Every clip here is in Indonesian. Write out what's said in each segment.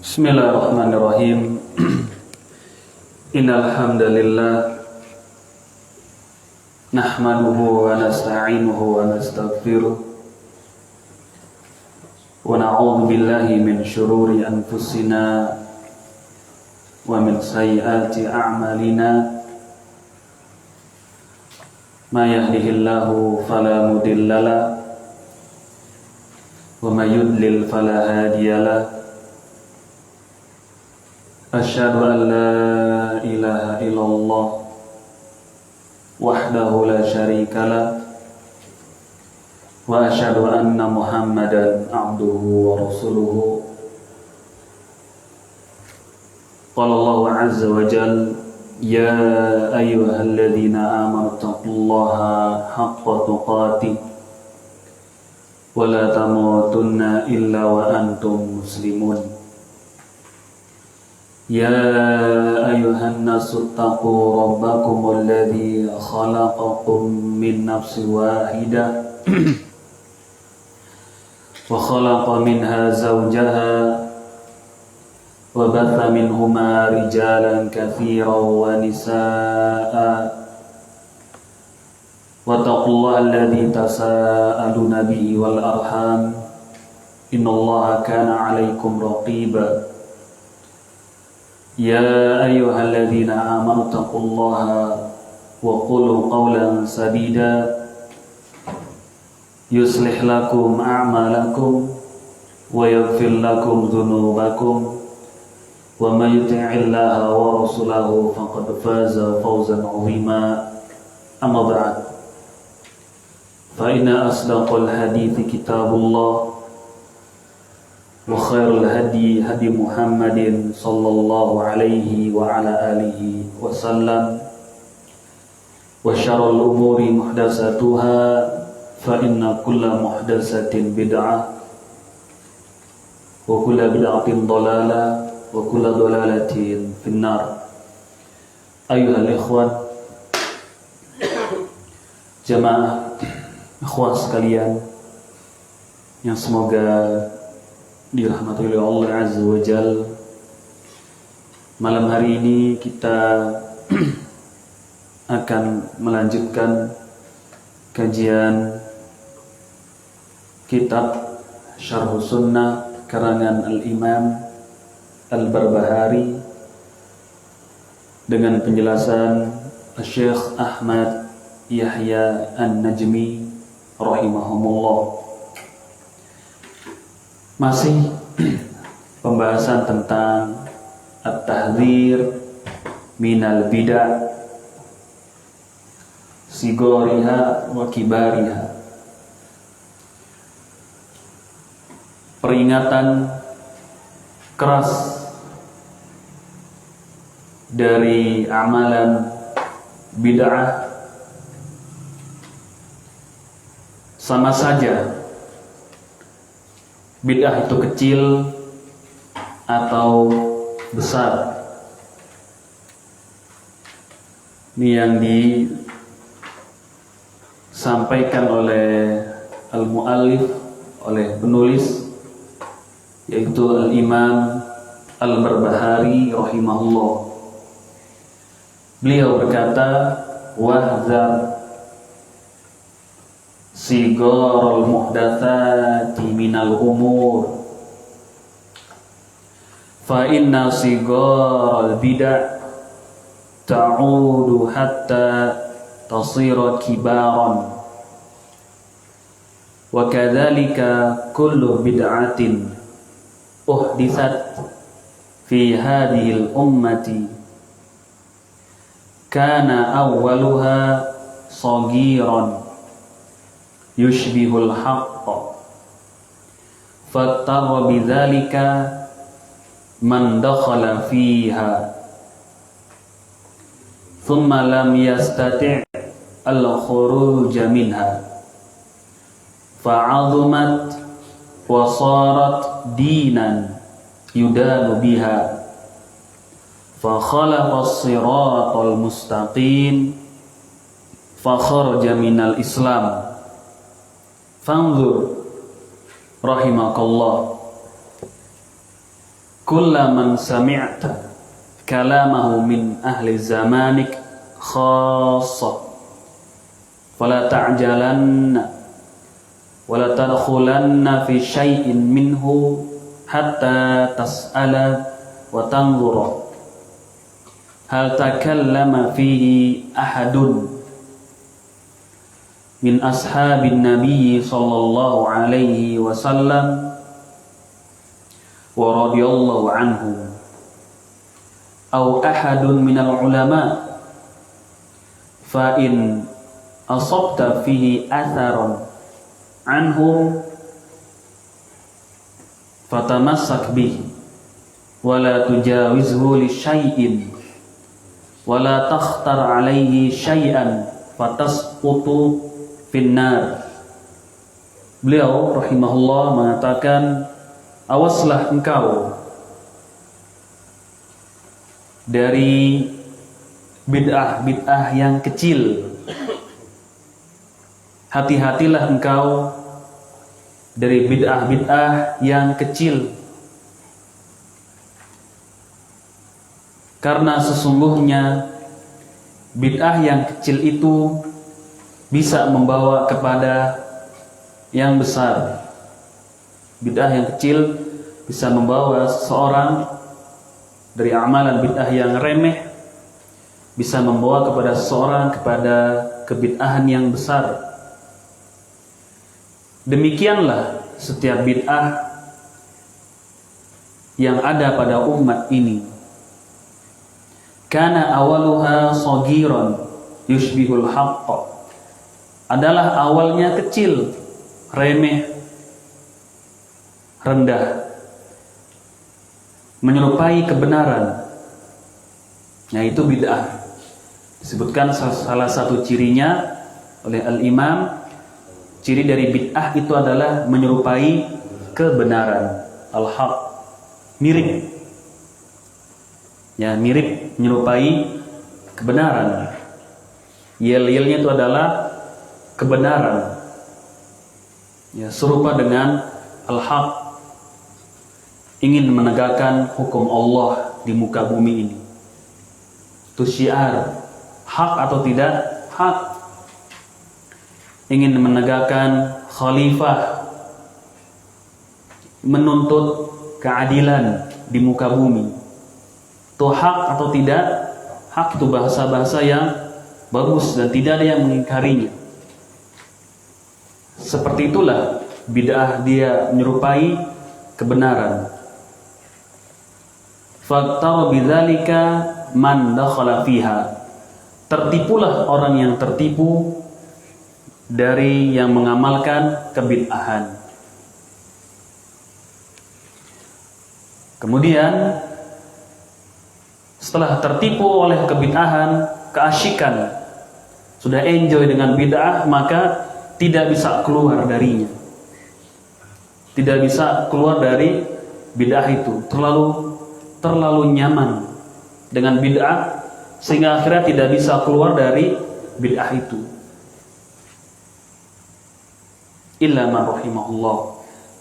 Bismillahirrahmanirrahim. Innal hamdalillah nahmaduhu wa nasta'inuhu wa nastaghfiruh wa na'udzu billahi min shururi anfusina wa min sayyiati a'malina. May yahdihillahu fala mudilla lahu wa may yudlil fala hadiya lahu. Asyhadu an la ilaha illallah wahdahu la syarika lah wa asyhadu anna Muhammadan abduhu wa rasuluhu. Qala Allah azza wa jalla, ya ayyuhalladzina amanu taqullaha haqqa tuqatih wa la tamutunna illa wa antum muslimun. Ya ayuhan nasu taqu rabbakum alladhi khalaqakum min nafsin wahidah wa khalaqa minha zawjaha wa batha minhuma rijalan katsiran wa nisaa'a wa taqullaha alladhi tasaaluna bihi wal arham innallaha kana 'alaykum raqiba. Ya ayyuhalladzina amanu taqullaha wa qulu qawlan sadida yuslih lakum a'malakum wa yaghfir lakum dhunubakum wa may yuti'illaha wa rasulahu faqad faza fawzan 'azima. Amma ba'd, fa inna asdaqal hadithi kitabullah wa khairul hadi hadi Muhammadin sallallahu alaihi wa ala alihi wa sallam wa syarrul umuri muhdatsatuha fa inna kulla muhdatsatin bid'ah wa kulla bid'atin dhalalah wa kulla dhalalatin finnar. Ayyuhal ikhwan, jamaah ikhwan sekalian yang semoga dirahmati oleh Allah Azza wa Jalla. Malam hari ini kita akan melanjutkan kajian kitab Syarh Sunnah karangan Al-Imam Al-Barbahari dengan penjelasan Syekh Ahmad Yahya An-Najmi rahimahumullah. Masih pembahasan tentang at-tahdzir minal bid'ah sigoriha wa kibariha, peringatan keras dari amalan bid'ah, sama saja bid'ah itu kecil atau besar. Ini yang disampaikan oleh al-muallif, oleh penulis, yaitu al-Imam Al-Barbahari rahimahullah. Beliau berkata, wahdzar sigharul muhdatsati minal umur fa inna sigharul bid'ah ta'udu hatta tasira kibaran wa kadzalika kullu bid'atin uhditsat fi hadhil ummati kana awwaluha saghiran yushbihul haqqa fattara bidzalika man dakhala fiha thumma lam yastati' al-khuruj minha fa'azumat wa sarat dinan yudanu biha fa khalaqa as-siratal mustaqim fa kharaja minal islam. Fanzur rahimakallah kullaman sami'ta kalamahu min ahli zamanik khassa fala ta'jalanna wala tadkhulanna fi syai'in minhu hatta tas'ala wa tanzura hal takallama fihi ahadun min ashabin nabi sallallahu alaihi wasallam wa radiyallahu anhum aw ahadun minal ulama fa in asabta fihi atharan anhum fatamassak bihi wala tujawizhu li syai'in wala takhtar alaihi syai'an fatasqutu finnar. Beliau rahimahullah mengatakan, awaslah engkau dari bid'ah-bid'ah yang kecil. Hati-hatilah engkau dari bid'ah-bid'ah yang kecil. Karena sesungguhnya bid'ah yang kecil itu bisa membawa kepada yang besar. Bid'ah yang kecil bisa membawa seseorang dari amalan bid'ah yang remeh, bisa membawa kepada seseorang kepada kebid'ahan yang besar. Demikianlah setiap bid'ah yang ada pada umat ini. Kana awaluha sagiran yushbihul haqq. Adalah awalnya kecil, remeh, rendah, menyerupai kebenaran. Yaitu bid'ah. Disebutkan salah satu cirinya oleh Al-Imam, ciri dari bid'ah itu adalah menyerupai kebenaran, al-haq, mirip. Ya, mirip, menyerupai kebenaran. Yel-yelnya itu adalah kebenaran. Ya, serupa dengan al-haq, ingin menegakkan hukum Allah di muka bumi ini. Itu syiar, hak atau tidak hak. Ingin menegakkan khalifah, menuntut keadilan di muka bumi. Itu hak atau tidak hak, itu bahasa-bahasa yang bagus dan tidak ada yang mengingkarinya. Seperti itulah bid'ah, dia menyerupai kebenaran. Faktar bidzalika man dakhala fiha. Tertipulah orang yang tertipu dari yang mengamalkan kebid'ahan. Kemudian setelah tertipu oleh kebid'ahan, keasyikan, sudah enjoy dengan bid'ah, maka tidak bisa keluar darinya. Tidak bisa keluar dari bid'ah itu. Terlalu nyaman dengan bid'ah sehingga akhirnya tidak bisa keluar dari bid'ah itu. Illa ma rahimahullah,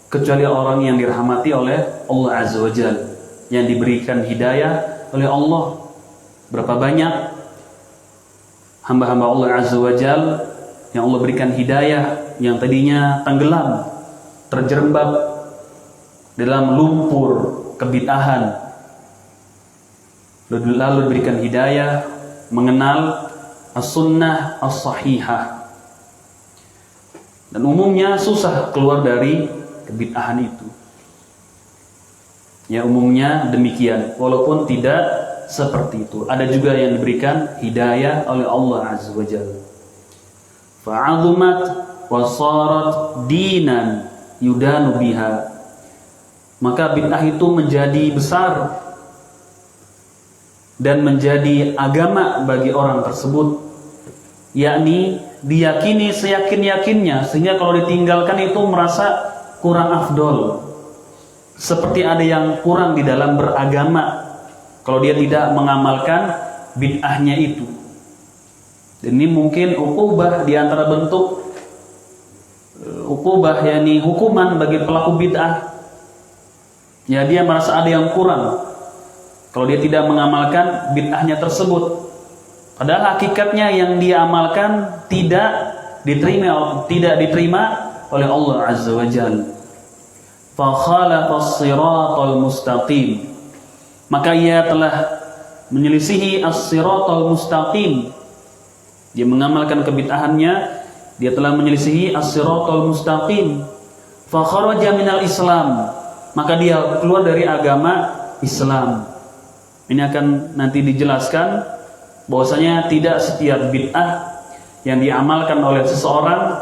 kecuali orang yang dirahmati oleh Allah Azza wa Jalla, yang diberikan hidayah oleh Allah. Berapa banyak hamba-hamba Allah Azza wa Jalla yang Allah berikan hidayah, yang tadinya tenggelam, terjerembab dalam lumpur kebid'ahan, lalu diberikan hidayah mengenal as-sunnah as-sahihah, dan umumnya susah keluar dari kebid'ahan itu. Ya, umumnya demikian, walaupun tidak seperti itu. Ada juga yang diberikan hidayah oleh Allah Azza wa Jalla. Fa'azumat wa sarat dinan yudanu biha. Maka bid'ah itu menjadi besar dan menjadi agama bagi orang tersebut, yakni diyakini seyakin-yakinnya, sehingga kalau ditinggalkan itu merasa kurang afdol. Seperti ada yang kurang di dalam beragama kalau dia tidak mengamalkan bid'ahnya itu. Dan ini mungkin uqubah, di antara bentuk uqubah, yakni hukuman bagi pelaku bid'ah. Ya, dia merasa ada yang kurang kalau dia tidak mengamalkan bid'ahnya tersebut. Padahal hakikatnya yang dia amalkan tidak diterima oleh Allah Azza wa Jalla. Fa khalafas siratal mustaqim. Maka ia telah menyelisihi as-siratal mustaqim. Dia mengamalkan kebid'ahannya, dia telah menyelisihi as-siratal mustaqim. Fa kharaja minal Islam. Maka dia keluar dari agama Islam. Ini akan nanti dijelaskan bahwasanya tidak setiap bid'ah yang diamalkan oleh seseorang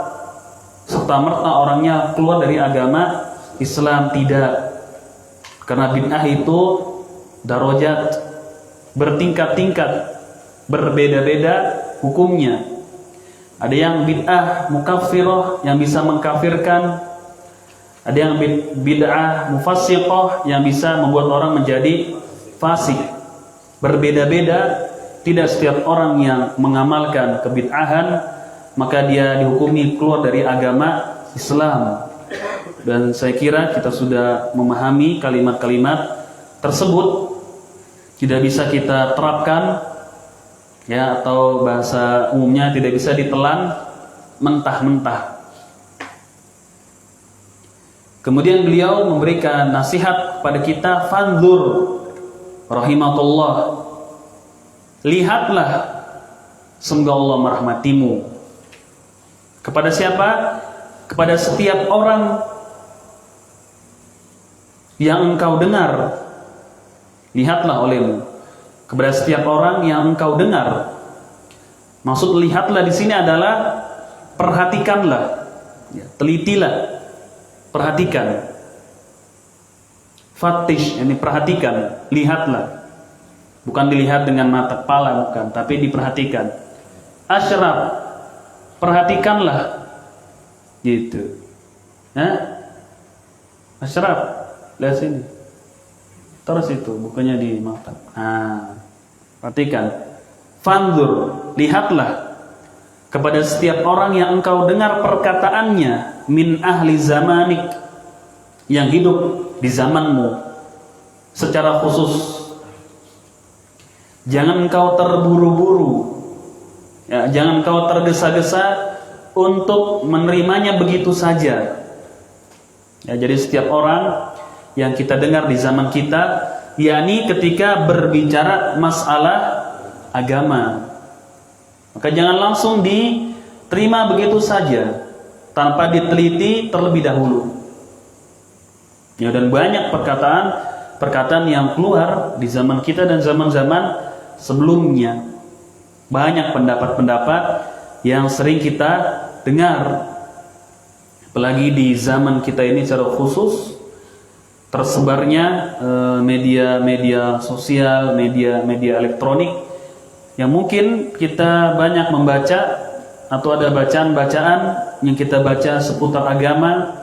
serta-merta orangnya keluar dari agama Islam, tidak. Karena bid'ah itu darajat, bertingkat-tingkat, berbeda-beda hukumnya. Ada yang bid'ah mukaffirah yang bisa mengkafirkan, ada yang bid'ah mufassiqah yang bisa membuat orang menjadi fasik. Berbeda-beda, tidak setiap orang yang mengamalkan kebid'ahan maka dia dihukumi keluar dari agama Islam. Dan saya kira kita sudah memahami kalimat-kalimat tersebut, tidak bisa kita terapkan, ya, atau bahasa umumnya tidak bisa ditelan mentah-mentah. Kemudian beliau memberikan nasihat kepada kita, fanzur rahimakallah, lihatlah semoga Allah merahmatimu. Kepada siapa? Kepada setiap orang yang engkau dengar. Lihatlah olehmu kepada setiap orang yang engkau dengar. Maksud lihatlah di sini adalah perhatikanlah, ya, telitilah, perhatikan. Fatish, ini perhatikan, lihatlah. Bukan dilihat dengan mata kepala, bukan, tapi diperhatikan. Asyraf, perhatikanlah, gitu. Asyraf, lihat sini. Terus itu bukunya di mata. Perhatikan. Fanzur, lihatlah kepada setiap orang yang engkau dengar perkataannya min ahli zamanik, yang hidup di zamanmu secara khusus. Jangan engkau terburu-buru, ya, jangan engkau tergesa-gesa untuk menerimanya begitu saja. Ya, jadi setiap orang yang kita dengar di zaman kita, yakni ketika berbicara masalah agama, maka jangan langsung diterima begitu saja tanpa diteliti terlebih dahulu. Ya, dan banyak perkataan yang keluar di zaman kita dan zaman-zaman sebelumnya. Banyak pendapat-pendapat yang sering kita dengar, apalagi di zaman kita ini secara khusus tersebarnya media-media sosial, media elektronik, yang mungkin kita banyak membaca atau ada bacaan-bacaan yang kita baca seputar agama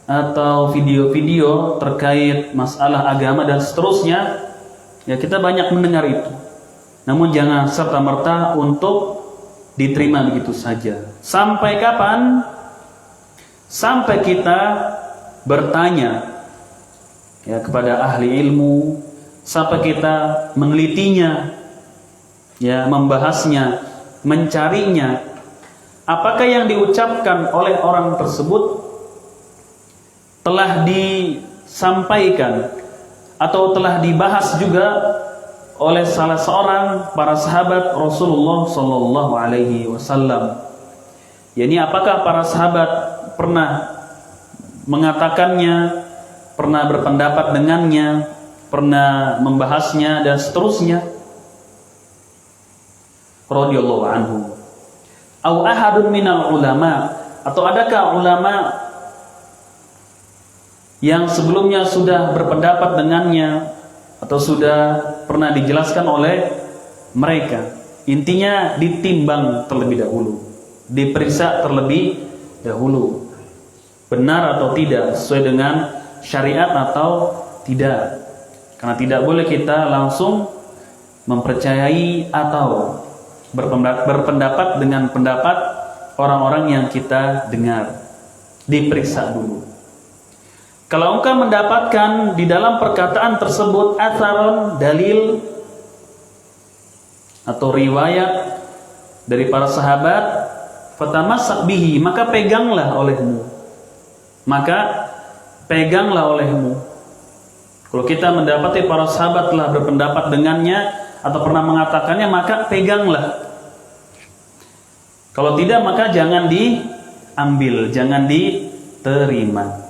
atau video-video terkait masalah agama dan seterusnya. Ya, kita banyak mendengar itu. Namun jangan serta-merta untuk diterima begitu saja. Sampai kapan? Sampai kita bertanya, ya, kepada ahli ilmu, sampai kita menelitinya, ya, membahasnya, mencarinya. Apakah yang diucapkan oleh orang tersebut telah disampaikan atau telah dibahas juga oleh salah seorang para sahabat Rasulullah sallallahu alaihi wasallam. Yani apakah para sahabat pernah mengatakannya, pernah berpendapat dengannya, pernah membahasnya dan seterusnya. Radhiyallahu anhu. Au ahadun minal ulama, atau adakah ulama yang sebelumnya sudah berpendapat dengannya atau sudah pernah dijelaskan oleh mereka. Intinya ditimbang terlebih dahulu, diperiksa terlebih dahulu, benar atau tidak, sesuai dengan syariat atau tidak. Karena tidak boleh kita langsung mempercayai atau berpendapat dengan pendapat orang-orang yang kita dengar. Diperiksa dulu. Kalau engkau mendapatkan di dalam perkataan tersebut atharon, dalil atau riwayat dari para sahabat, fatamassak bihi, maka peganglah olehmu. Maka peganglah olehmu. Kalau kita mendapati para sahabat telah berpendapat dengannya atau pernah mengatakannya, maka peganglah. Kalau tidak, maka jangan diambil, jangan diterima.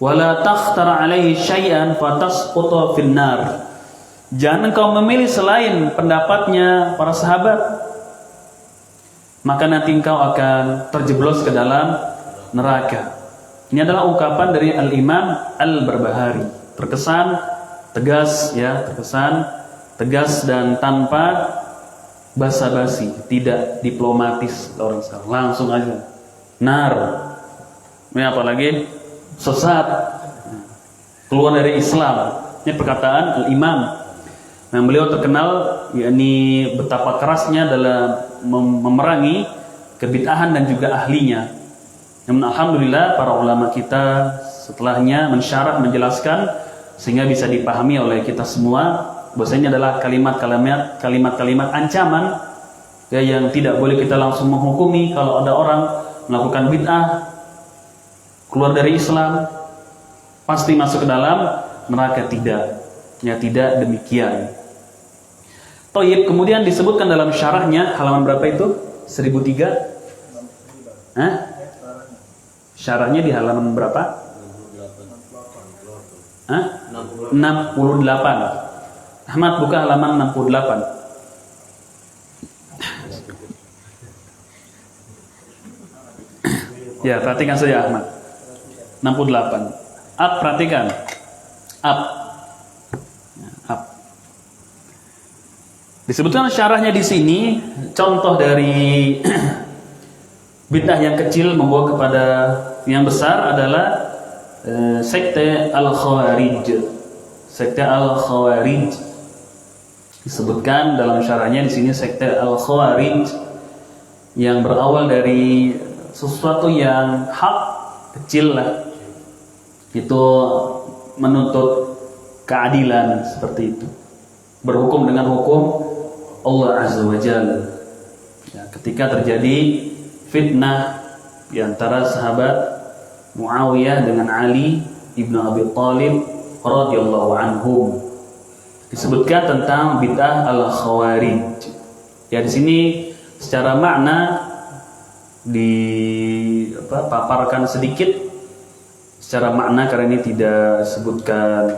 Wala takhtara alaihi syai'an fatasqutu finnar. Jangan engkau memilih selain pendapatnya para sahabat, maka nanti engkau akan terjeblos ke dalam neraka. Ini adalah ungkapan dari Al-Imam Al-Barbahari. Terkesan tegas ya, terkesan tegas dan tanpa basa-basi, tidak diplomatis orang salah. Langsung aja. Nar. Ini apa lagi? Sesat, keluar dari Islam. Ini perkataan Al-Imam yang beliau terkenal, yakni betapa kerasnya dalam memerangi kebid'ahan dan juga ahlinya. Namun alhamdulillah para ulama kita setelahnya mensyarah, menjelaskan sehingga bisa dipahami oleh kita semua bahwasanya adalah kalimat-kalimat ancaman ya, yang tidak boleh kita langsung menghukumi. Kalau ada orang melakukan bid'ah, keluar dari Islam, pasti masuk ke dalam neraka, tidak. Ya, tidak demikian. Thayyib, kemudian disebutkan dalam syarahnya, halaman berapa itu? 1003? Hah? Syarahnya di halaman berapa? 68. 68. Ahmad buka halaman 68. Ya, perhatikan saja Ahmad. 68. Up, perhatikan. Up. Disebutkan syarahnya di sini, contoh dari bid'ah yang kecil membawa kepada yang besar adalah sekte Al-Khawarij. Sekte Al-Khawarij disebutkan dalam syarahnya di sini, sekte Al-Khawarij yang berawal dari sesuatu yang hak kecil lah, itu menuntut keadilan seperti itu, berhukum dengan hukum Allah Azza wa Jalla. Ya, ketika terjadi fitnah di antara sahabat Muawiyah dengan Ali ibnu Abi Thalib radhiyallahu anhum, disebutkan tentang bid'ah Al-Khawarij. Ya, di sini secara makna dipaparkan sedikit secara makna karena ini tidak sebutkan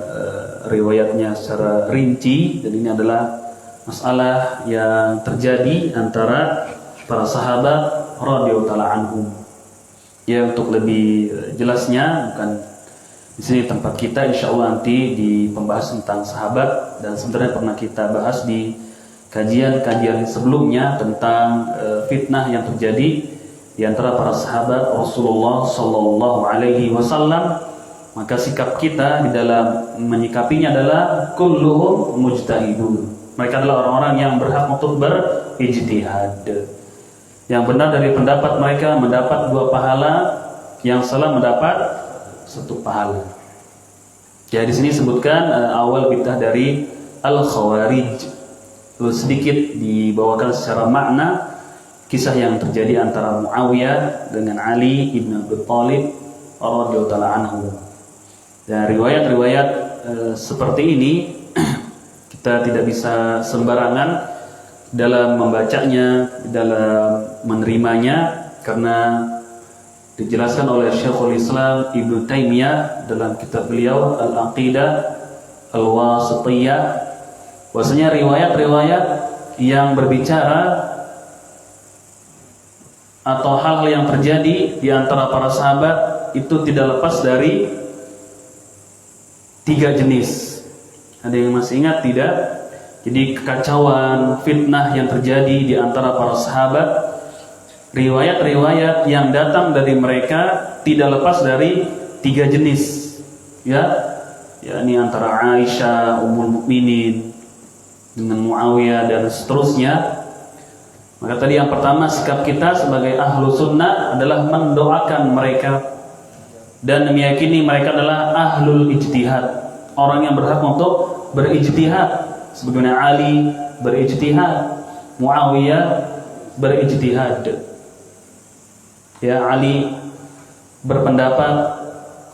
riwayatnya secara rinci, dan ini adalah masalah yang terjadi antara para sahabat radhiyallahu taala anhum. Ya, untuk lebih jelasnya bukan di sini tempat kita, insyaallah nanti di pembahasan tentang sahabat, dan sebenarnya pernah kita bahas di kajian-kajian sebelumnya tentang fitnah yang terjadi di antara para sahabat Rasulullah sallallahu alaihi wasallam. Maka sikap kita di dalam menyikapinya adalah kulluhum mujtahidun. Mereka adalah orang-orang yang berhak untuk berijtihad. Yang benar dari pendapat mereka mendapat 2 pahala, yang salah mendapat 1 pahala. Ya, di sini sebutkan awal bid'ah dari Al-Khawarij. Lalu sedikit dibawakan secara makna kisah yang terjadi antara Muawiyah dengan Ali ibn Abi Thalib radhiyallahu taala anhu. Dan riwayat-riwayat seperti ini kita tidak bisa sembarangan dalam membacanya, dalam menerimanya, karena dijelaskan oleh Syekhul Islam Ibnu Taimiyah dalam kitab beliau Al-Aqidah Al-Wasithiyah, bahwasanya riwayat-riwayat yang berbicara atau hal-hal yang terjadi di antara para sahabat itu tidak lepas dari 3 jenis. Ada yang masih ingat tidak? Jadi kekacauan, fitnah yang terjadi di antara para sahabat, riwayat-riwayat yang datang dari mereka tidak lepas dari 3 jenis. Ya, yakni antara Aisyah Ummul Mukminin dengan Muawiyah dan seterusnya. Maka tadi yang pertama, sikap kita sebagai ahlu sunnah adalah mendoakan mereka, dan meyakini mereka adalah ahlul ijtihad, orang yang berhak untuk berijtihad. Sebagaimana Ali berijtihad, Muawiyah berijtihad. Ya, Ali berpendapat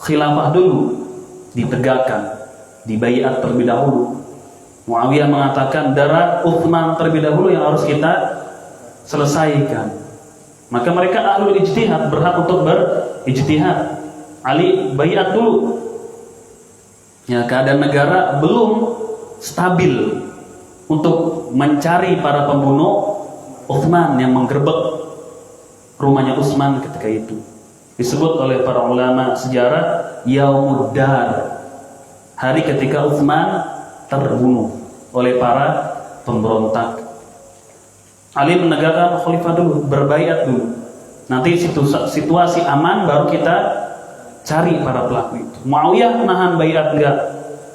khilafah dulu ditegakkan, dibaiat terlebih dahulu. Muawiyah mengatakan darah Utsman terlebih dahulu yang harus kita selesaikan. Maka mereka ahlul ijtihad, berhak untuk berijtihad. Ali baiat dulu. Ya, keadaan negara belum stabil untuk mencari para pembunuh Utsman yang menggerebek rumahnya Utsman ketika itu. Disebut oleh para ulama sejarah Yaumud Dar, hari ketika Utsman terbunuh oleh para pemberontak. Ali menegakkan khalifah dulu, berbaiat dulu. Nanti situasi aman baru kita cari para pelaku itu. Muawiyah menahan baiat, enggak.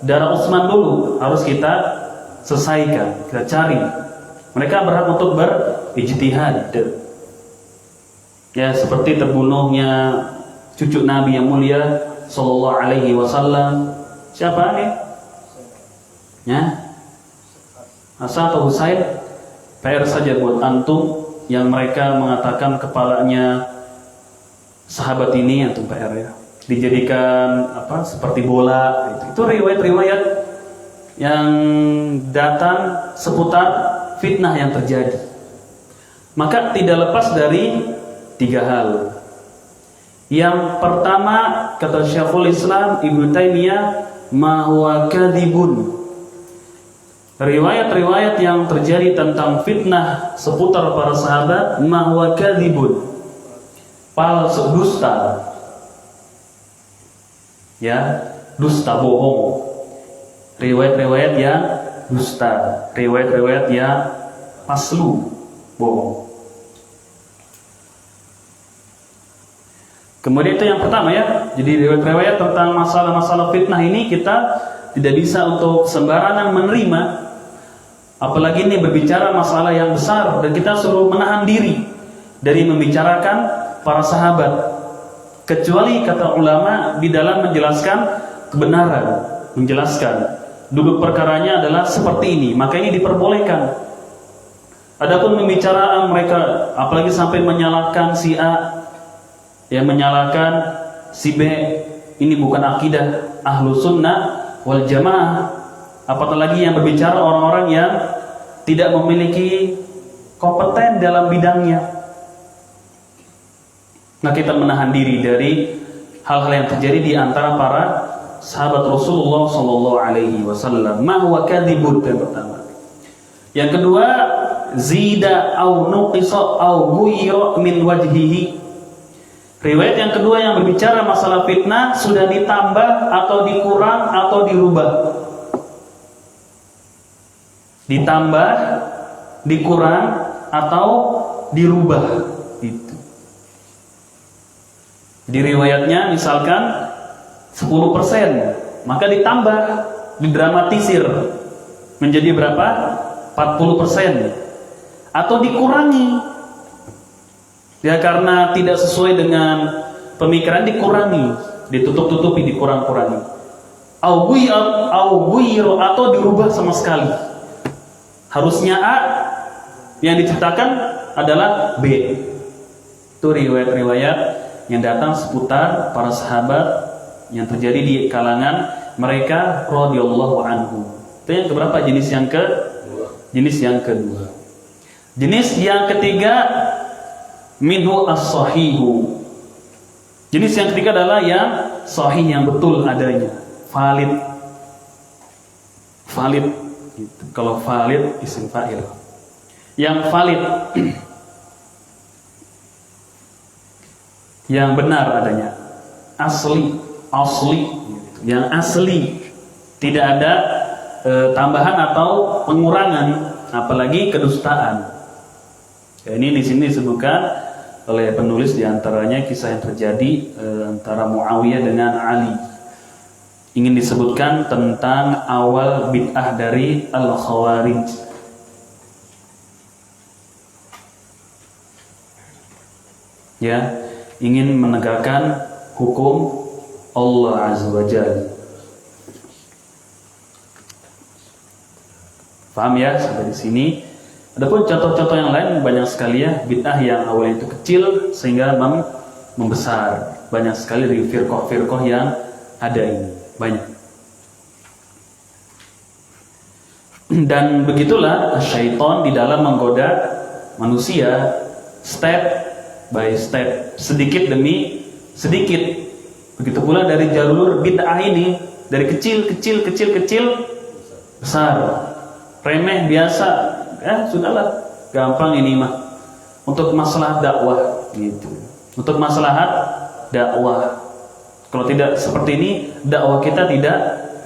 Darah Utsman dulu harus kita selesaikan, kita cari. Mereka berhak untuk berijtihad. Ya, seperti terbunuhnya cucu Nabi yang mulia sallallahu alaihi wasallam. Siapa nih? Ya? Hasan atau Husain? PR saja buat antum yang mereka mengatakan kepalanya sahabat ini, antum PR ya. Dijadikan seperti bola itu riwayat-riwayat yang datang seputar fitnah yang terjadi. Maka tidak lepas dari 3 hal. Yang pertama, kata Syekhul Islam Ibnu Taimiyah, ma huwa kadzibun. Riwayat-riwayat yang terjadi tentang fitnah seputar para sahabat, ma huwa kadzibun, palsu, dusta. Ya, dusta, bohong. Riwayat-riwayat yang dusta, riwayat-riwayat yang palsu, bohong. Kemudian itu yang pertama ya. Jadi riwayat-riwayat tentang masalah-masalah fitnah ini kita tidak bisa untuk sembarangan menerima. Apalagi ini berbicara masalah yang besar dan kita suruh menahan diri dari membicarakan para sahabat. Kecuali kata ulama di dalam menjelaskan kebenaran, menjelaskan duduk perkaranya adalah seperti ini, maka ini diperbolehkan. Adapun pembicaraan mereka apalagi sampai menyalahkan si A, ya menyalahkan si B, ini bukan akidah ahlu sunnah wal jamaah. Apatah lagi yang berbicara orang-orang yang tidak memiliki kompeten dalam bidangnya. Nah, kita menahan diri dari hal-hal yang terjadi di antara para sahabat Rasulullah sallallahu alaihi wasallam. Ma huwa kadzibun, yang pertama. Yang kedua, zida au nuqisa au ghuyira min wajhihi. Riwayat yang kedua yang berbicara masalah fitnah sudah ditambah atau dikurang atau dirubah. Ditambah, dikurang atau dirubah gitu. Di riwayatnya misalkan 10%, maka ditambah, didramatisir menjadi berapa? 40%. Atau dikurangi. Ya, karena tidak sesuai dengan pemikiran dikurangi, ditutup-tutupi, dikurang-kurangi. Atau dirubah sama sekali. Harusnya A, yang diceritakan adalah B. Itu riwayat-riwayat yang datang seputar para sahabat yang terjadi di kalangan mereka radhiyallahu anhu. Itu yang keberapa? Jenis yang kedua. Jenis yang ketiga, minhu as-sahihu. Jenis yang ketiga adalah yang sahih, yang betul adanya, valid. Gitu. Kalau valid isim fa'il. Yang valid, yang benar adanya, asli, yang asli, tidak ada tambahan atau pengurangan, apalagi kedustaan. Ya, ini di sini disebutkan oleh penulis diantaranya kisah yang terjadi antara Muawiyah dengan Ali. Ingin disebutkan tentang awal bid'ah dari Al-Khawarij. Ya, ingin menegakkan hukum Allah Azza wa Jalla. Paham ya sampai di sini? Adapun contoh-contoh yang lain banyak sekali ya, bid'ah yang awalnya itu kecil sehingga membesar. Banyak sekali dari firqah-firqah yang ada ini, banyak. Dan begitulah syaitan di dalam menggoda manusia step by step, sedikit demi sedikit. Begitu pula dari jalur bid'ah ini, dari kecil besar, remeh biasa, sudahlah, gampang ini mah. Untuk masalah dakwah gitu. Untuk masalah dakwah. Kalau tidak seperti ini, dakwah kita tidak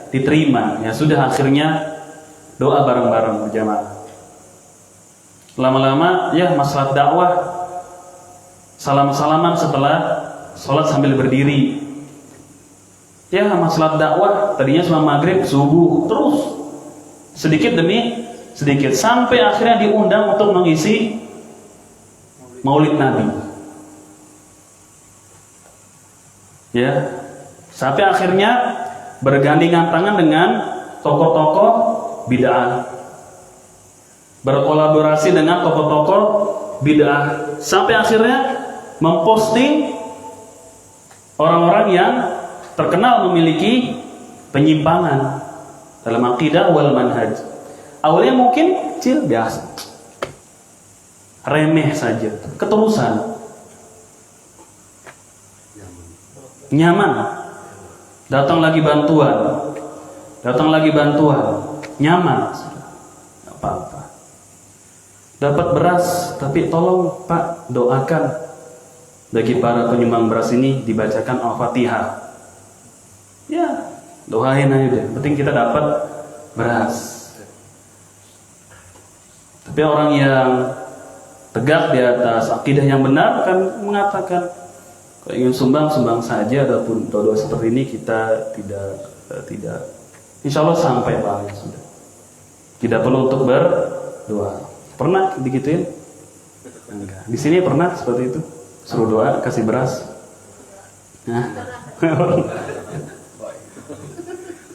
diterima. Ya sudah, akhirnya doa bareng-bareng berjamaah. Lama-lama ya masalah dakwah, salam-salaman setelah sholat sambil berdiri. Ya masalah dakwah tadinya cuma maghrib, subuh, terus sedikit demi sedikit sampai akhirnya diundang untuk mengisi Maulid Nabi. Ya, sampai akhirnya bergandengan tangan dengan tokoh-tokoh bid'ah, berkolaborasi dengan tokoh-tokoh bid'ah, sampai akhirnya memposting orang-orang yang terkenal memiliki penyimpangan dalam akidah wal manhaj. Awalnya mungkin kecil biasa, remeh saja, keterusan, nyaman, datang lagi bantuan, nyaman, nggak apa-apa. Dapat beras, tapi tolong Pak doakan bagi para penyumbang beras ini dibacakan Al-Fatihah. Ya, doain aja deh, penting kita dapat beras. Tapi orang yang tegak di atas akidah yang benar akan mengatakan, kalau ingin sumbang saja, adapun doa-doa seperti ini kita tidak insya Allah sampai pahalanya sudah. Tidak perlu untuk berdoa. Pernah digituin? Enggak. Di sini pernah seperti itu? Suruh doa kasih beras. Nah.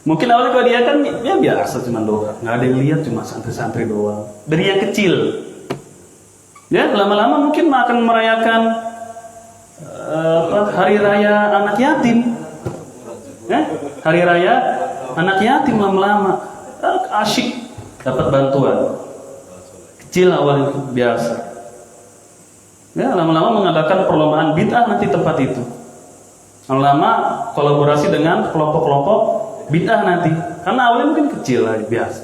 Mungkin awalnya kalau dia kan ya biasa cuma doa, nggak ada yang lihat, cuma santri-santri doang. Dari yang kecil, ya lama-lama mungkin akan merayakan hari raya anak yatim, ya hari raya anak yatim lama-lama asyik dapat bantuan. Kecil awalnya biasa, ya lama-lama mengadakan perlombaan bid'ah nanti tempat itu. Lama-lama kolaborasi dengan kelompok-kelompok bid'ah nanti, karena awalnya mungkin kecil aja biasa.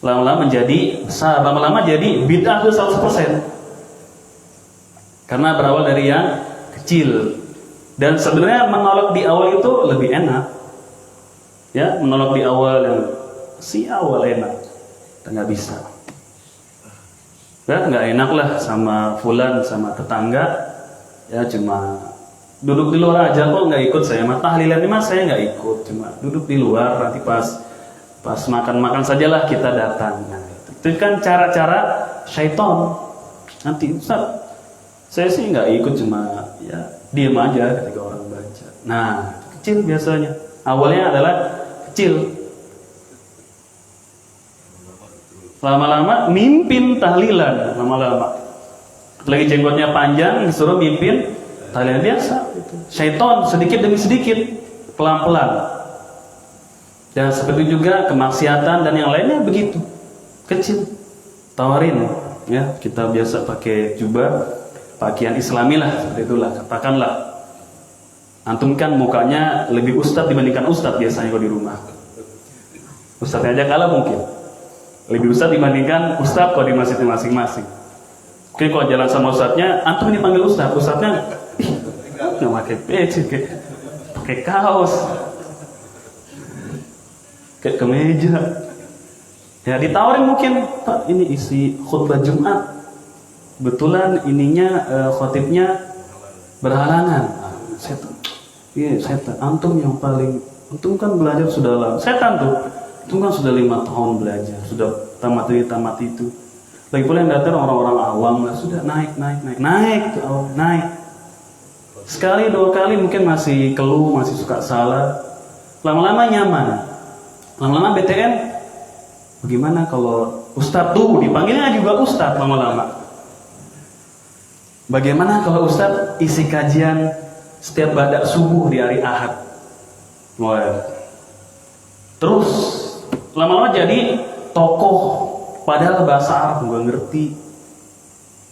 Lama-lama menjadi besar, lama-lama jadi bid'ah itu 100%. Karena berawal dari yang kecil. Dan sebenarnya menolak di awal itu lebih enak. Ya, menolak di awal yang awal enak. Nggak bisa. Ya, nggak enak lah sama fulan, sama tetangga. Ya cuma duduk di luar aja kok nggak ikut saya, tahlilan ini mas saya nggak ikut, cuma duduk di luar, nanti pas makan sajalah kita datang. Nah, itu kan cara-cara syaitan. Nanti Ustaz, saya sih nggak ikut, cuma ya diam aja ketika orang baca. Nah, kecil biasanya, awalnya adalah kecil, lama-lama mimpin tahlilan, lama-lama lagi jenggotnya panjang disuruh mimpin tahlilan biasa. Syaitan sedikit demi sedikit, pelan-pelan. Dan seperti juga kemaksiatan dan yang lainnya begitu, kecil. Tawarin, ya kita biasa pakai jubah, pakaian Islami lah, seperti itulah. Katakanlah, antum kan mukanya lebih ustadz dibandingkan ustadz biasanya kalau di rumah. Ustadznya aja kalah mungkin, lebih ustadz dibandingkan ustadz kalau di masjidnya masing-masing. Oke, kalau jalan sama ustadznya, antum ini panggil ustadz, ustadznya nggak pakai peci, pakai kaos, kayak kemeja. Ya ditawarin mungkin, Pak ini isi khutbah Jumat, betulan ininya khotibnya berhalangan. Setan, iya setan. Antum yang paling, antum kan belajar sudah lama. Setan tuh, antum kan sudah 5 tahun belajar, sudah tamat itu. Lagi pula yang datang orang-orang awam lah, sudah naik. Sekali dua kali mungkin masih keluh, masih suka salah. Lama-lama nyaman. Lama-lama BTN. Bagaimana kalau Ustadz tuh dipanggilnya juga Ustadz lama-lama. Bagaimana kalau Ustadz isi kajian setiap badak subuh di hari Ahad? Wah. Terus lama-lama jadi tokoh, padahal bahasa Arab nggak ngerti.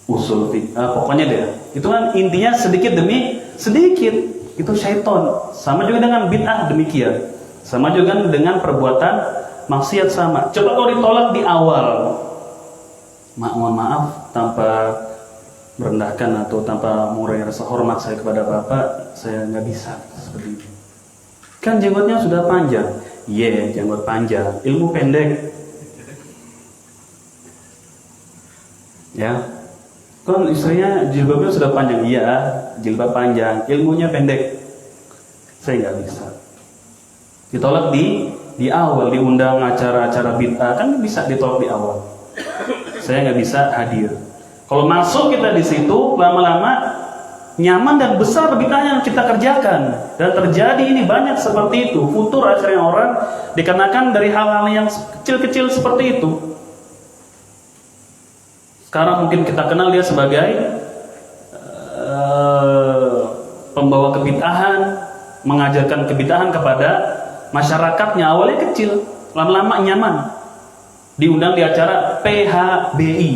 Usul pokoknya deh. Itu kan intinya sedikit demi sedikit. Itu syaitan. Sama juga dengan bid'ah demikian. Sama juga dengan perbuatan maksiat sama. Coba kalau ditolak di awal. Mohon maaf tanpa merendahkan atau tanpa mengurangi rasa hormat saya kepada Bapak, saya nggak bisa seperti itu. Kan jenggotnya sudah panjang. Jenggot panjang, ilmu pendek. Ya. Kan istrinya jilbabnya sudah panjang, iya, jilbab panjang, ilmunya pendek. Saya nggak bisa. Ditolak di awal, diundang acara-acara bid'ah, kan bisa ditolak di awal. Saya nggak bisa hadir. Kalau masuk kita di situ, lama-lama nyaman dan besar bid'ah yang kita kerjakan. Dan terjadi ini banyak seperti itu. Futur akhirnya orang dikarenakan dari hal-hal yang kecil-kecil seperti itu. Sekarang mungkin kita kenal dia sebagai pembawa kebid'ahan, mengajarkan kebid'ahan kepada masyarakatnya. Awalnya kecil, lama-lama nyaman. Diundang di acara PHBI,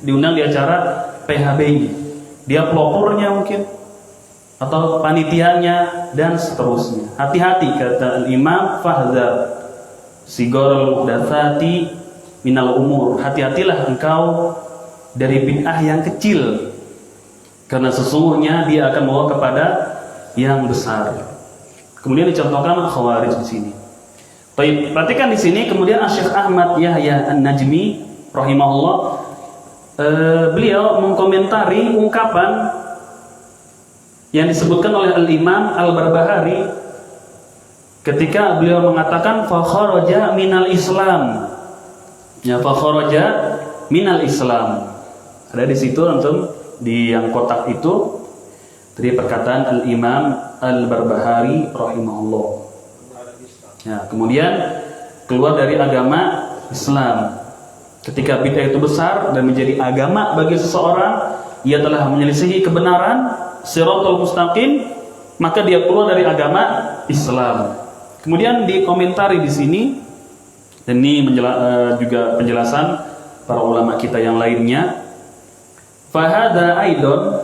diundang di acara PHBI. Dia pelopornya mungkin, atau panitianya, dan seterusnya. Hati-hati, kata Imam Fahzar, sigorul muhdatsati minal umur. Hati-hatilah engkau dari bid'ah yang kecil, karena sesungguhnya dia akan membawa kepada yang besar. Kemudian dicontohkan Khawarij di sini. Baik, perhatikan di sini. Kemudian Syekh Ahmad Yahya An-Najmi rahimahullah, beliau mengkomentari ungkapan yang disebutkan oleh Al-Imam Al-Barbahari ketika beliau mengatakan fa kharaja minal Islam. Ya, fa kharaja minal Islam. Ada di situ antum di yang kotak itu dari perkataan Al-Imam Al-Barbahari rahimahullah. Ya, kemudian keluar dari agama Islam. Ketika bid'ah itu besar dan menjadi agama bagi seseorang, ia telah menyelisihi kebenaran, Shirathul Mustaqim, maka dia keluar dari agama Islam. Kemudian dikomentari di sini, dan ini juga penjelasan para ulama kita yang lainnya. Fahada aidon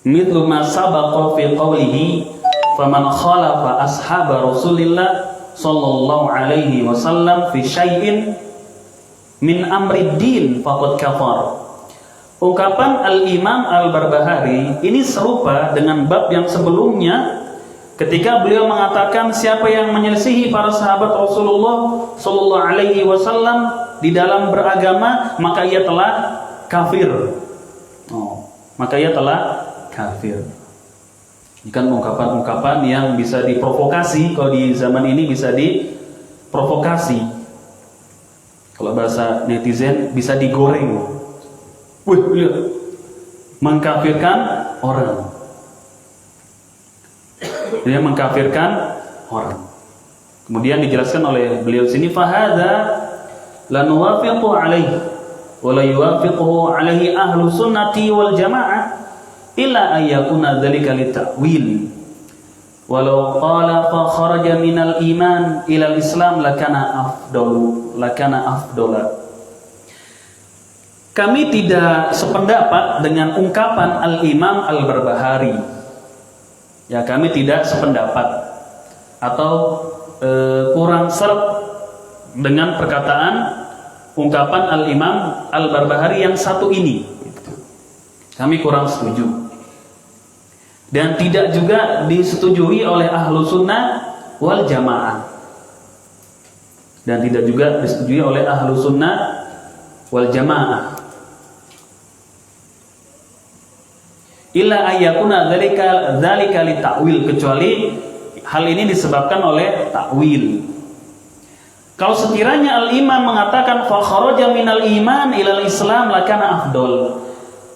mithlu ma sabaqa fi qawlihi faman khalafa ashab Rasulillah sallallahu alaihi wasallam fi syai'in min amri din faqad kafar. Ungkapan Al-Imam Al-Barbahari ini serupa dengan bab yang sebelumnya ketika beliau mengatakan siapa yang menyelisihi para sahabat Rasulullah sallallahu alaihi wasallam di dalam beragama, maka ia telah kafir. Maka ia telah kafir. Ini kan ungkapan-ungkapan yang bisa diprovokasi. Kalau di zaman ini bisa diprovokasi. Kalau bahasa netizen bisa digoreng. Wih, lihat, mengkafirkan orang. Dia mengkafirkan orang. Kemudian dijelaskan oleh beliau sini, fahadha la nuwafiqu alaihi wa la yuwafiquhu alaihi ahlu sunnati wal jamaah illa ayyakuna dzalika lita'wil. Walau qala fa kharaja minal iman ilal islam lakana afdala. Kami tidak sependapat dengan ungkapan Al-Imam Al-Barbahari. Ya, kami tidak sependapat atau kurang serap dengan perkataan ungkapan Al-Imam Al-Barbahari yang satu ini. Kami kurang setuju. Dan tidak juga disetujui oleh ahlu sunnah wal jamaah. Dan tidak juga disetujui oleh ahlu sunnah wal jamaah. Illa ayyakuna dzalika li ta'wil, kecuali hal ini disebabkan oleh takwil. Kalau sekiranya Al-Imam mengatakan fa kharaja minal iman ilal islam lakana afdol,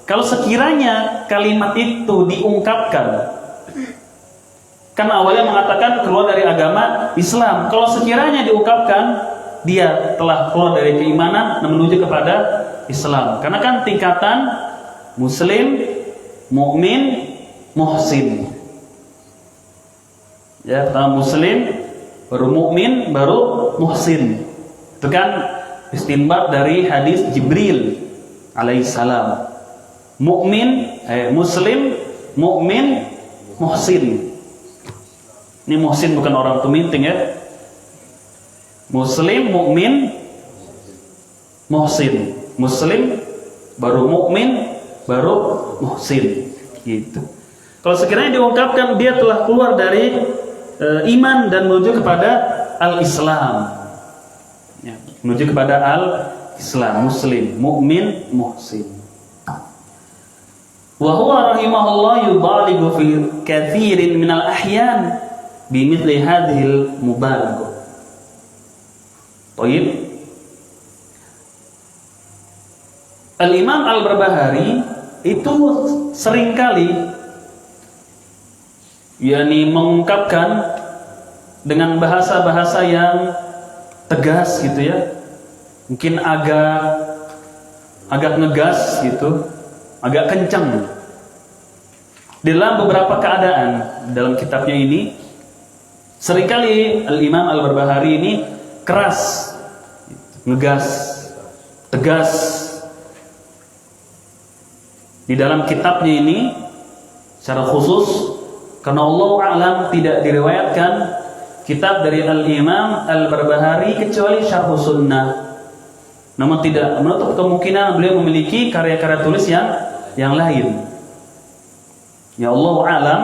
Kalau sekiranya kalimat itu diungkapkan, kan awalnya mengatakan keluar dari agama Islam. Kalau sekiranya diungkapkan, dia telah keluar dari keimanan dan menuju kepada Islam. Karena kan tingkatan Muslim, mukmin, muhsin. Ya, pertama Muslim, baru mukmin, baru muhsin. Itu kan istinbat dari hadis Jibril alaihissalam. Muslim, mukmin, muhsin. Ini muhsin bukan orang tuminting ya. Muslim, mukmin, muhsin. Muslim, baru mukmin, baru muhsin. Gitu. Kalau sekiranya diungkapkan dia telah keluar dari iman dan menuju kepada al-Islam. Ya, menuju kepada al-Islam, Muslim, mukmin, muhsin. Wa huwa rahimahullah yubaligu fi katsirin minal ahyan bimithli hadhil mubalaghah. Baik. Al-Imam Al-Barbahari itu seringkali yakni mengungkapkan dengan bahasa-bahasa yang tegas gitu ya. Mungkin agak ngegas gitu, agak kencang. Dalam beberapa keadaan dalam kitabnya ini seringkali Al-Imam Al-Barbahari ini keras, ngegas, tegas. Di dalam kitabnya ini secara khusus, karena Allah a'lam tidak diriwayatkan kitab dari Al-Imam Al-Barbahari kecuali Syarh Sunnah. Namun tidak menutup kemungkinan beliau memiliki karya-karya tulis yang lain. Ya Allah a'lam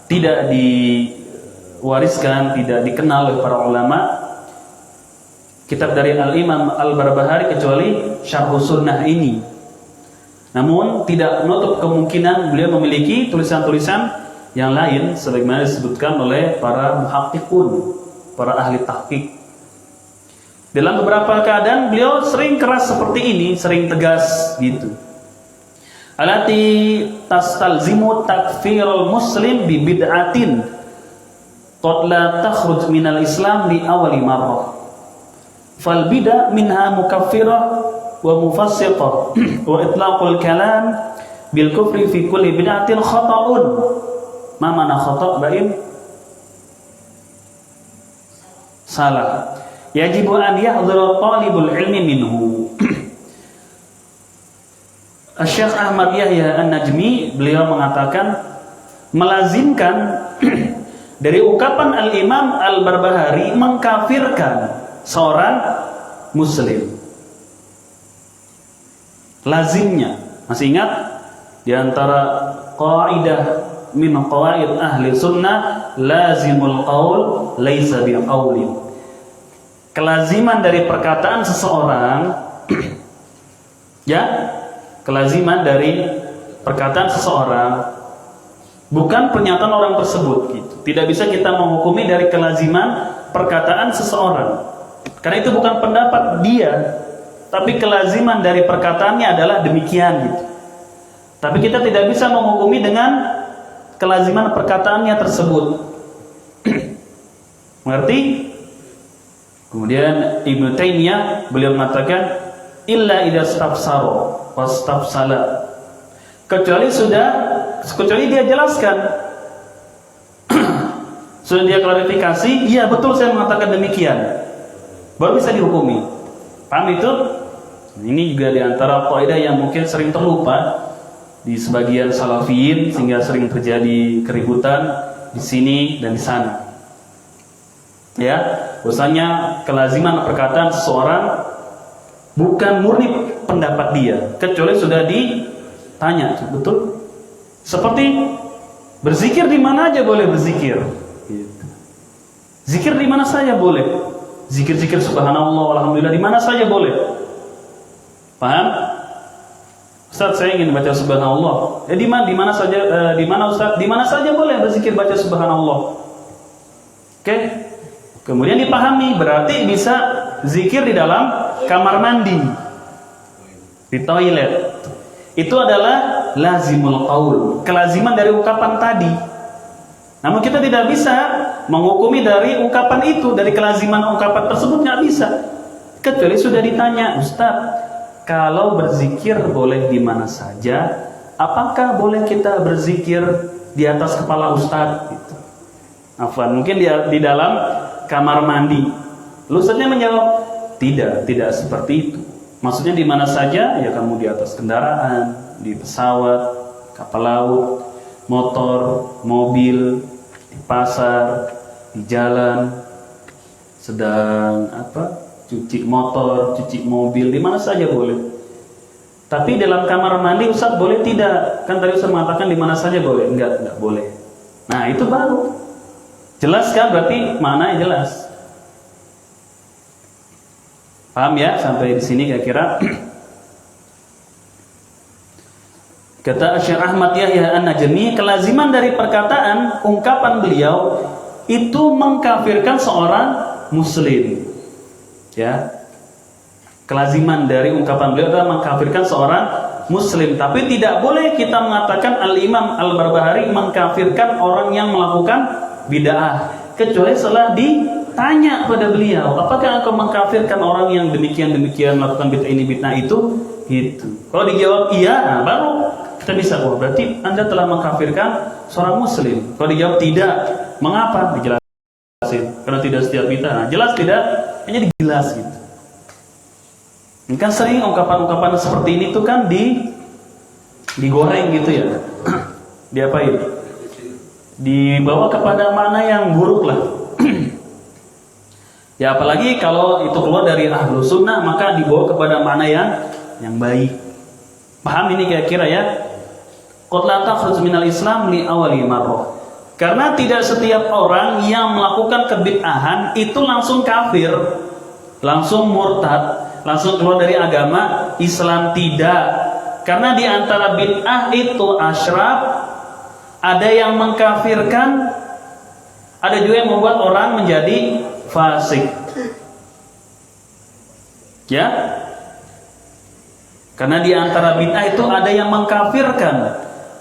tidak diwariskan, tidak dikenal oleh para ulama kitab dari Al-Imam Al-Barbahari kecuali Syarh Sunnah ini. Namun tidak menutup kemungkinan beliau memiliki tulisan-tulisan yang lain sebagaimana disebutkan oleh para muhaqqiqun, para ahli tahqiq. Dalam beberapa keadaan beliau sering keras seperti ini, sering tegas gitu. Alati tastalzimu takfirul muslim bi bid'atin qad la takhruj minal islam li awali marrah. Fal bid'ah minha mukaffirah wa mufassiqah wa itlaqul kalam bil kufri fi kulli bid'atin khata'un. Ma mana khata' bain? Salah. Yajibu an yahdhura talibul ilmi minhu. Syekh Ahmad Yahya An-Najmi beliau mengatakan melazimkan dari ukapan Al-Imam Al-Barbahari mengkafirkan seorang muslim. Lazimnya, masih ingat di antara qaidah min qawaid ahli sunnah lazimul qaul laisa biqaulin. Kelaziman dari perkataan seseorang ya, kelaziman dari perkataan seseorang bukan pernyataan orang tersebut gitu. Tidak bisa kita menghukumi dari kelaziman perkataan seseorang. Karena itu bukan pendapat dia, tapi kelaziman dari perkataannya adalah demikian gitu. Tapi kita tidak bisa menghukumi dengan kelaziman perkataannya tersebut. Mengerti? Kemudian Ibnu Taimiyah beliau mengatakan illa idza stafsara wastafsala. Kecuali dia jelaskan. Sudah dia klarifikasi, iya betul saya mengatakan demikian. Baru bisa dihukumi. Paham itu? Ini juga di antara kaidah yang mungkin sering terlupa di sebagian salafiyin sehingga sering terjadi keributan di sini dan di sana. Ya, bahwasanya kelaziman perkataan seseorang bukan murni pendapat dia, kecuali sudah ditanya, betul? Seperti berzikir di mana aja boleh berzikir. Zikir di mana saja boleh. Zikir-zikir subhanallah, alhamdulillah di mana saja boleh. Paham? Ustaz, saya ingin baca subhanallah. Di mana saja Ustaz? Di mana saja boleh berzikir baca subhanallah. Oke? Kemudian dipahami, berarti bisa zikir di dalam kamar mandi, di toilet. Itu adalah lazimul qaul, kelaziman dari ucapan tadi. Namun kita tidak bisa menghukumi dari ungkapan itu, dari kelaziman ungkapan tersebut nggak bisa. Kecuali sudah ditanya, Ustaz, kalau berzikir boleh di mana saja, apakah boleh kita berzikir di atas kepala Ustaz? Gitu. Afwan, mungkin di dalam kamar mandi. Ustaznya menjawab, tidak seperti itu. Maksudnya di mana saja, ya kamu di atas kendaraan, di pesawat, kapal laut, motor, mobil, di pasar, di jalan, sedang cuci motor, cuci mobil, di mana saja boleh. Tapi dalam kamar mandi Ustaz boleh tidak? Kan tadi Ustaz mengatakan di mana saja boleh. Enggak boleh. Nah, itu baru. Jelas kan? Berarti maknanya jelas. Paham ya sampai di sini kira-kira? Kata Syekh Ahmad Yahya An-Najmi, kelaziman dari perkataan ungkapan beliau itu mengkafirkan seorang muslim. Ya. Kelaziman dari ungkapan beliau adalah mengkafirkan seorang muslim, tapi tidak boleh kita mengatakan Al-Imam Al-Barbahari mengkafirkan orang yang melakukan bid'ah, kecuali setelah ditanya pada beliau, apakah engkau mengkafirkan orang yang demikian melakukan bid'ah ini bid'ah itu? Gitu. Kalau dijawab iya, nah baru kita bisa, berarti Anda telah mengkafirkan seorang muslim. Kalau dijawab tidak, mengapa? Dijelasin. Karena tidak setiap bid'ah. Nah, jelas tidak, hanya dijelas gitu. Ini kan sering ungkapan-ungkapan seperti ini tuh kan digoreng gitu ya. Diapain? Dibawa kepada mana yang buruk lah. Ya apalagi kalau itu keluar dari ahlu sunnah, maka dibawa kepada mana yang baik. Paham ini kira-kira ya? Qad la takhruj minal Islam li awali marrah. Karena tidak setiap orang yang melakukan kebid'ahan itu langsung kafir, langsung murtad, langsung keluar dari agama Islam, tidak. Karena di antara bid'ah itu asyraf, ada yang mengkafirkan, ada juga yang membuat orang menjadi fasik. Ya? Karena di antara bid'ah itu ada yang mengkafirkan,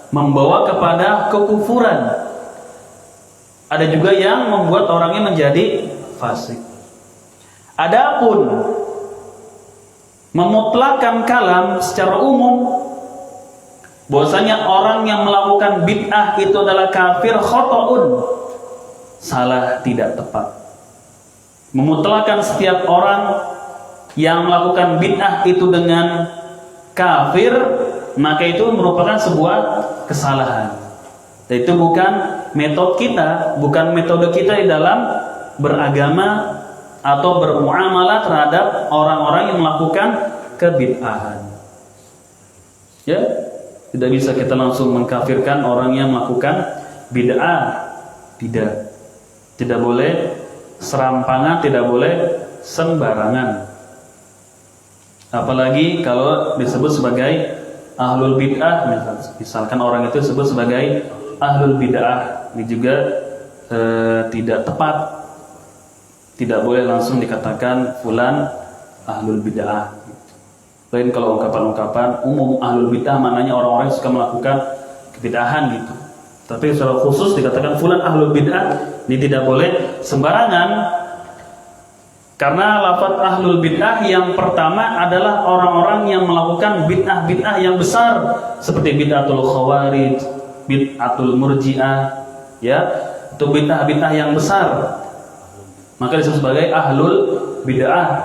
membawa kepada kekufuran. Ada juga yang membuat orangnya menjadi fasik. Adapun memutlakkan kalam secara umum, bahwasanya orang yang melakukan bid'ah itu adalah kafir, khotoun, salah, tidak tepat. Memutlakkan setiap orang yang melakukan bid'ah itu dengan kafir, maka itu merupakan sebuah kesalahan. Dan itu bukan metode kita, bukan metode kita di dalam beragama atau bermuamalah terhadap orang-orang yang melakukan kebid'ahan. Ya, tidak bisa kita langsung mengkafirkan orang yang melakukan bid'ah. Tidak boleh serampangan, tidak boleh sembarangan. Apalagi kalau disebut sebagai ahlul bid'ah, misalkan orang itu disebut sebagai ahlul bid'ah, ini juga tidak tepat. Tidak boleh langsung dikatakan fulan ahlul bid'ah. Lain kalau ungkapan-ungkapan umum ahlul bid'ah, maknanya orang-orang yang suka melakukan kebid'ahan gitu. Tapi secara khusus dikatakan fulan ahlul bid'ah, ini tidak boleh sembarangan. Karena lafaz ahlul bid'ah yang pertama adalah orang-orang yang melakukan bid'ah-bid'ah yang besar, seperti bid'atul khawarij, bid'atul murji'ah, ya, itu bid'ah-bid'ah yang besar. Maka disebut sebagai ahlul bid'ah.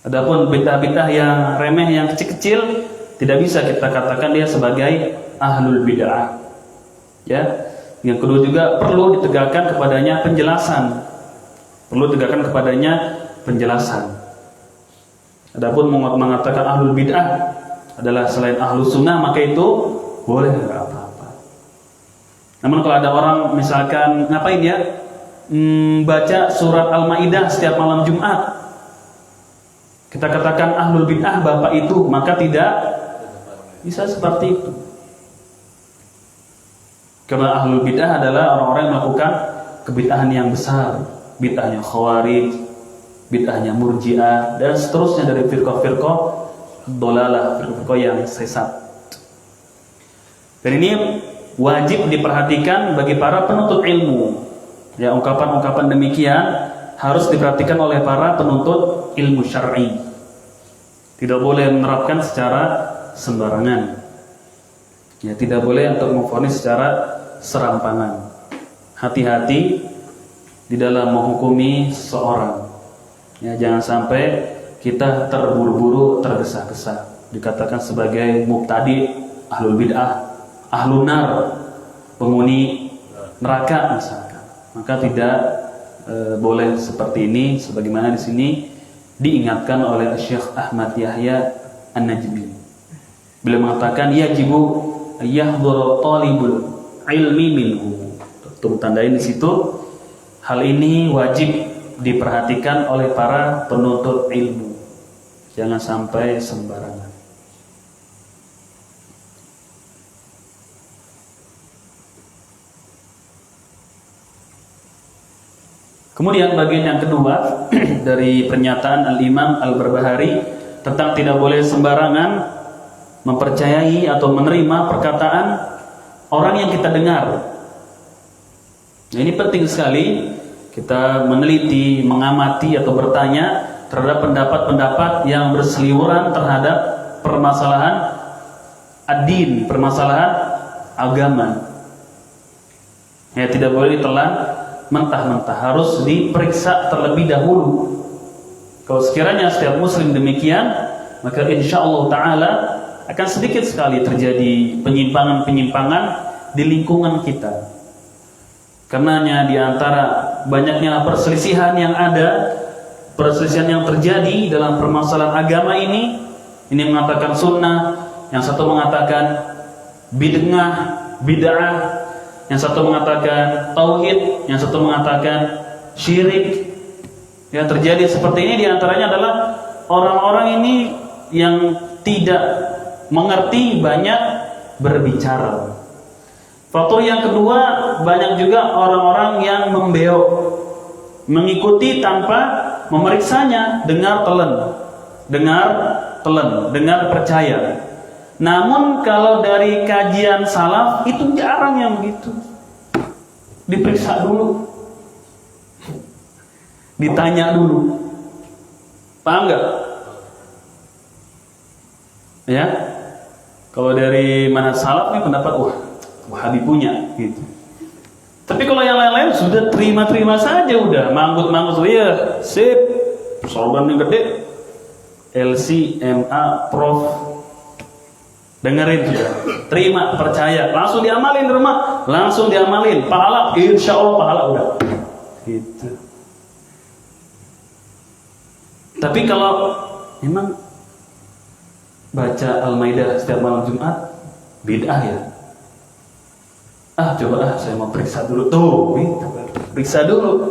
Adapun bid'ah-bid'ah yang remeh, yang kecil-kecil, tidak bisa kita katakan dia sebagai ahlul bid'ah. Ya. Yang kedua juga perlu ditegakkan kepadanya penjelasan. Adapun mengatakan ahlul bid'ah adalah selain ahlus sunnah, maka itu boleh, enggak apa-apa. Namun kalau ada orang misalkan ngapain ya, baca surat Al-Maidah setiap malam Jumat, kita katakan ahlul bid'ah bapak itu, maka tidak bisa seperti itu. Karena ahlul bid'ah adalah orang-orang yang melakukan kebid'ahan yang besar, bid'ahnya khawarij, bid'ahnya Murji'ah dan seterusnya dari firqah-firqah dolalah, firqah yang sesat. Dan ini wajib diperhatikan bagi para penuntut ilmu. Ya, ungkapan-ungkapan demikian harus diperhatikan oleh para penuntut ilmu syar'i. Tidak boleh menerapkan secara sembarangan. Ya, tidak boleh untuk memvonis secara serampangan. Hati-hati di dalam menghukumi seseorang. Ya, jangan sampai kita terburu-buru, tergesa-gesa, dikatakan sebagai mubtadi, ahlul bid'ah, ahlun nar, penghuni neraka misalkan. Maka tidak boleh seperti ini, sebagaimana di sini diingatkan oleh Syekh Ahmad Yahya An-Najmi. Beliau mengatakan yajibu yahdhuru talibul ilmi minhu. Tuh tandain di situ, hal ini wajib diperhatikan oleh para penuntut ilmu. Jangan sampai sembarangan. Kemudian bagian yang kedua dari pernyataan Al-Imam Al-Barbahari tentang tidak boleh sembarangan mempercayai atau menerima perkataan orang yang kita dengar. Nah, ini penting sekali kita meneliti, mengamati atau bertanya terhadap pendapat-pendapat yang berseliweran terhadap permasalahan ad-din, permasalahan agama. Ya, tidak boleh ditelan mentah-mentah, harus diperiksa terlebih dahulu. Kalau sekiranya setiap muslim demikian, maka insyaallah ta'ala akan sedikit sekali terjadi penyimpangan-penyimpangan di lingkungan kita. Karenanya di antara banyaknya perselisihan yang ada, perselisihan yang terjadi dalam permasalahan agama ini mengatakan sunnah, yang satu mengatakan bid'ah, yang satu mengatakan tauhid, yang satu mengatakan syirik. Yang terjadi seperti ini diantaranya adalah orang-orang ini yang tidak mengerti banyak berbicara. Faktor yang kedua, banyak juga orang-orang yang membeok, mengikuti tanpa memeriksanya, dengar telan, percaya. Namun kalau dari kajian salaf itu jarang yang begitu. Diperiksa dulu, ditanya dulu. Paham nggak? Ya, kalau dari manhaj salaf ini pendapat Wahabi punya gitu. Tapi kalau yang lain-lain sudah terima-terima saja, udah manggut-manggut, ya sip, sorban yang gede, LC, MA, Prof, dengerin sudah, terima, percaya, langsung diamalin di rumah, langsung diamalin, pahala, insya Allah pahala udah, gitu. Tapi kalau memang baca Al-Maidah setiap malam Jumat, bid'ah ya. Coba saya mau periksa dulu. Periksa dulu,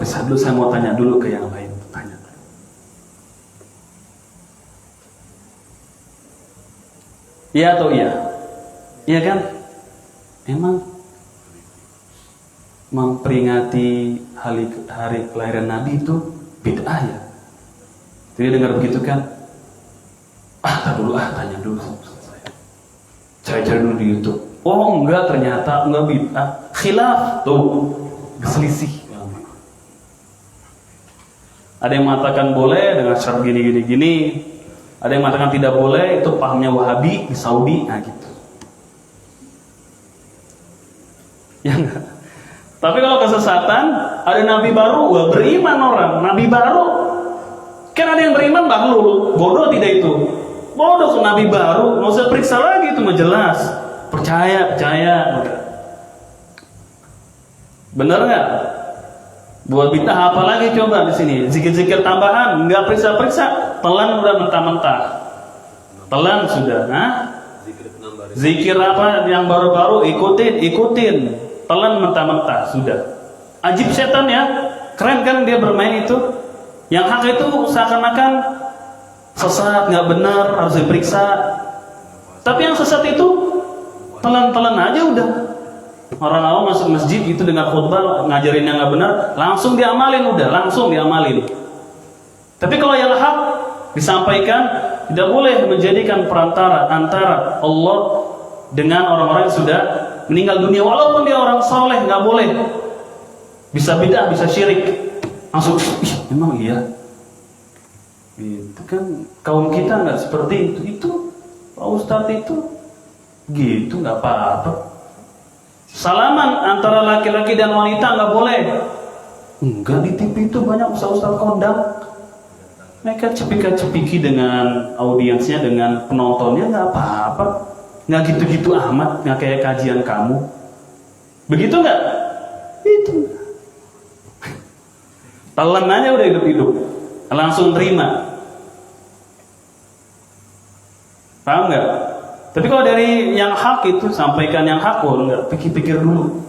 saya mau tanya dulu ke yang lain. Tanya. Iya atau iya? Iya kan? Memang memperingati hari kelahiran Nabi itu bid'ah ya. Jadi dengar begitu kan? Tanya dulu. Cari-cari dulu di YouTube. Oh enggak, ternyata enggak bid'ah. Khilaf tuh, berselisih. Ada yang mengatakan boleh dengan syarat gini. Ada yang mengatakan tidak boleh, itu pahamnya Wahabi di Saudi, nah gitu. Ya enggak. Tapi kalau kesesatan, ada nabi baru, beriman orang, nabi baru. Kan ada yang beriman bahlul, bodoh tidak itu. Bodoh ke nabi baru, nggak usah periksa lagi, itu mah jelas. Percaya. Bener nggak? Buat bid'ah apa lagi coba di sini? Zikir-zikir tambahan, nggak periksa, telan udah mentah-mentah. Telan sudah, Zikir apa yang baru-baru ikutin. Telan mentah-mentah sudah. Ajib setan ya, keren kan dia bermain itu. Yang hak itu seakan-akan sesat, nggak benar, harus diperiksa. Tapi yang sesat itu telan-telan aja udah. Orang awam masuk masjid itu dengan khutbah ngajarin yang nggak benar, langsung diamalin, udah langsung diamalin. Tapi kalau yang hak disampaikan, tidak boleh menjadikan perantara antara Allah dengan orang-orang yang sudah meninggal dunia, walaupun dia orang soleh, nggak boleh. Bisa bid'ah, bisa syirik. Langsung, emang iya. Itu kan kaum kita nggak seperti itu. Itu Pak Ustadz itu gitu, nggak apa-apa. Salaman antara laki-laki dan wanita nggak boleh. Enggak, di TV itu banyak ustaz-ustaz kondang. Mereka cepika-cepiki dengan audiensnya, dengan penontonnya, nggak apa-apa. Nggak gitu-gitu amat, nggak kayak kajian kamu. Begitu nggak? Itu. Telan aja udah hidup-hidup. Langsung terima. Paham nggak? Tapi kalau dari yang hak itu, sampaikan yang hak, nggak pikir-pikir dulu.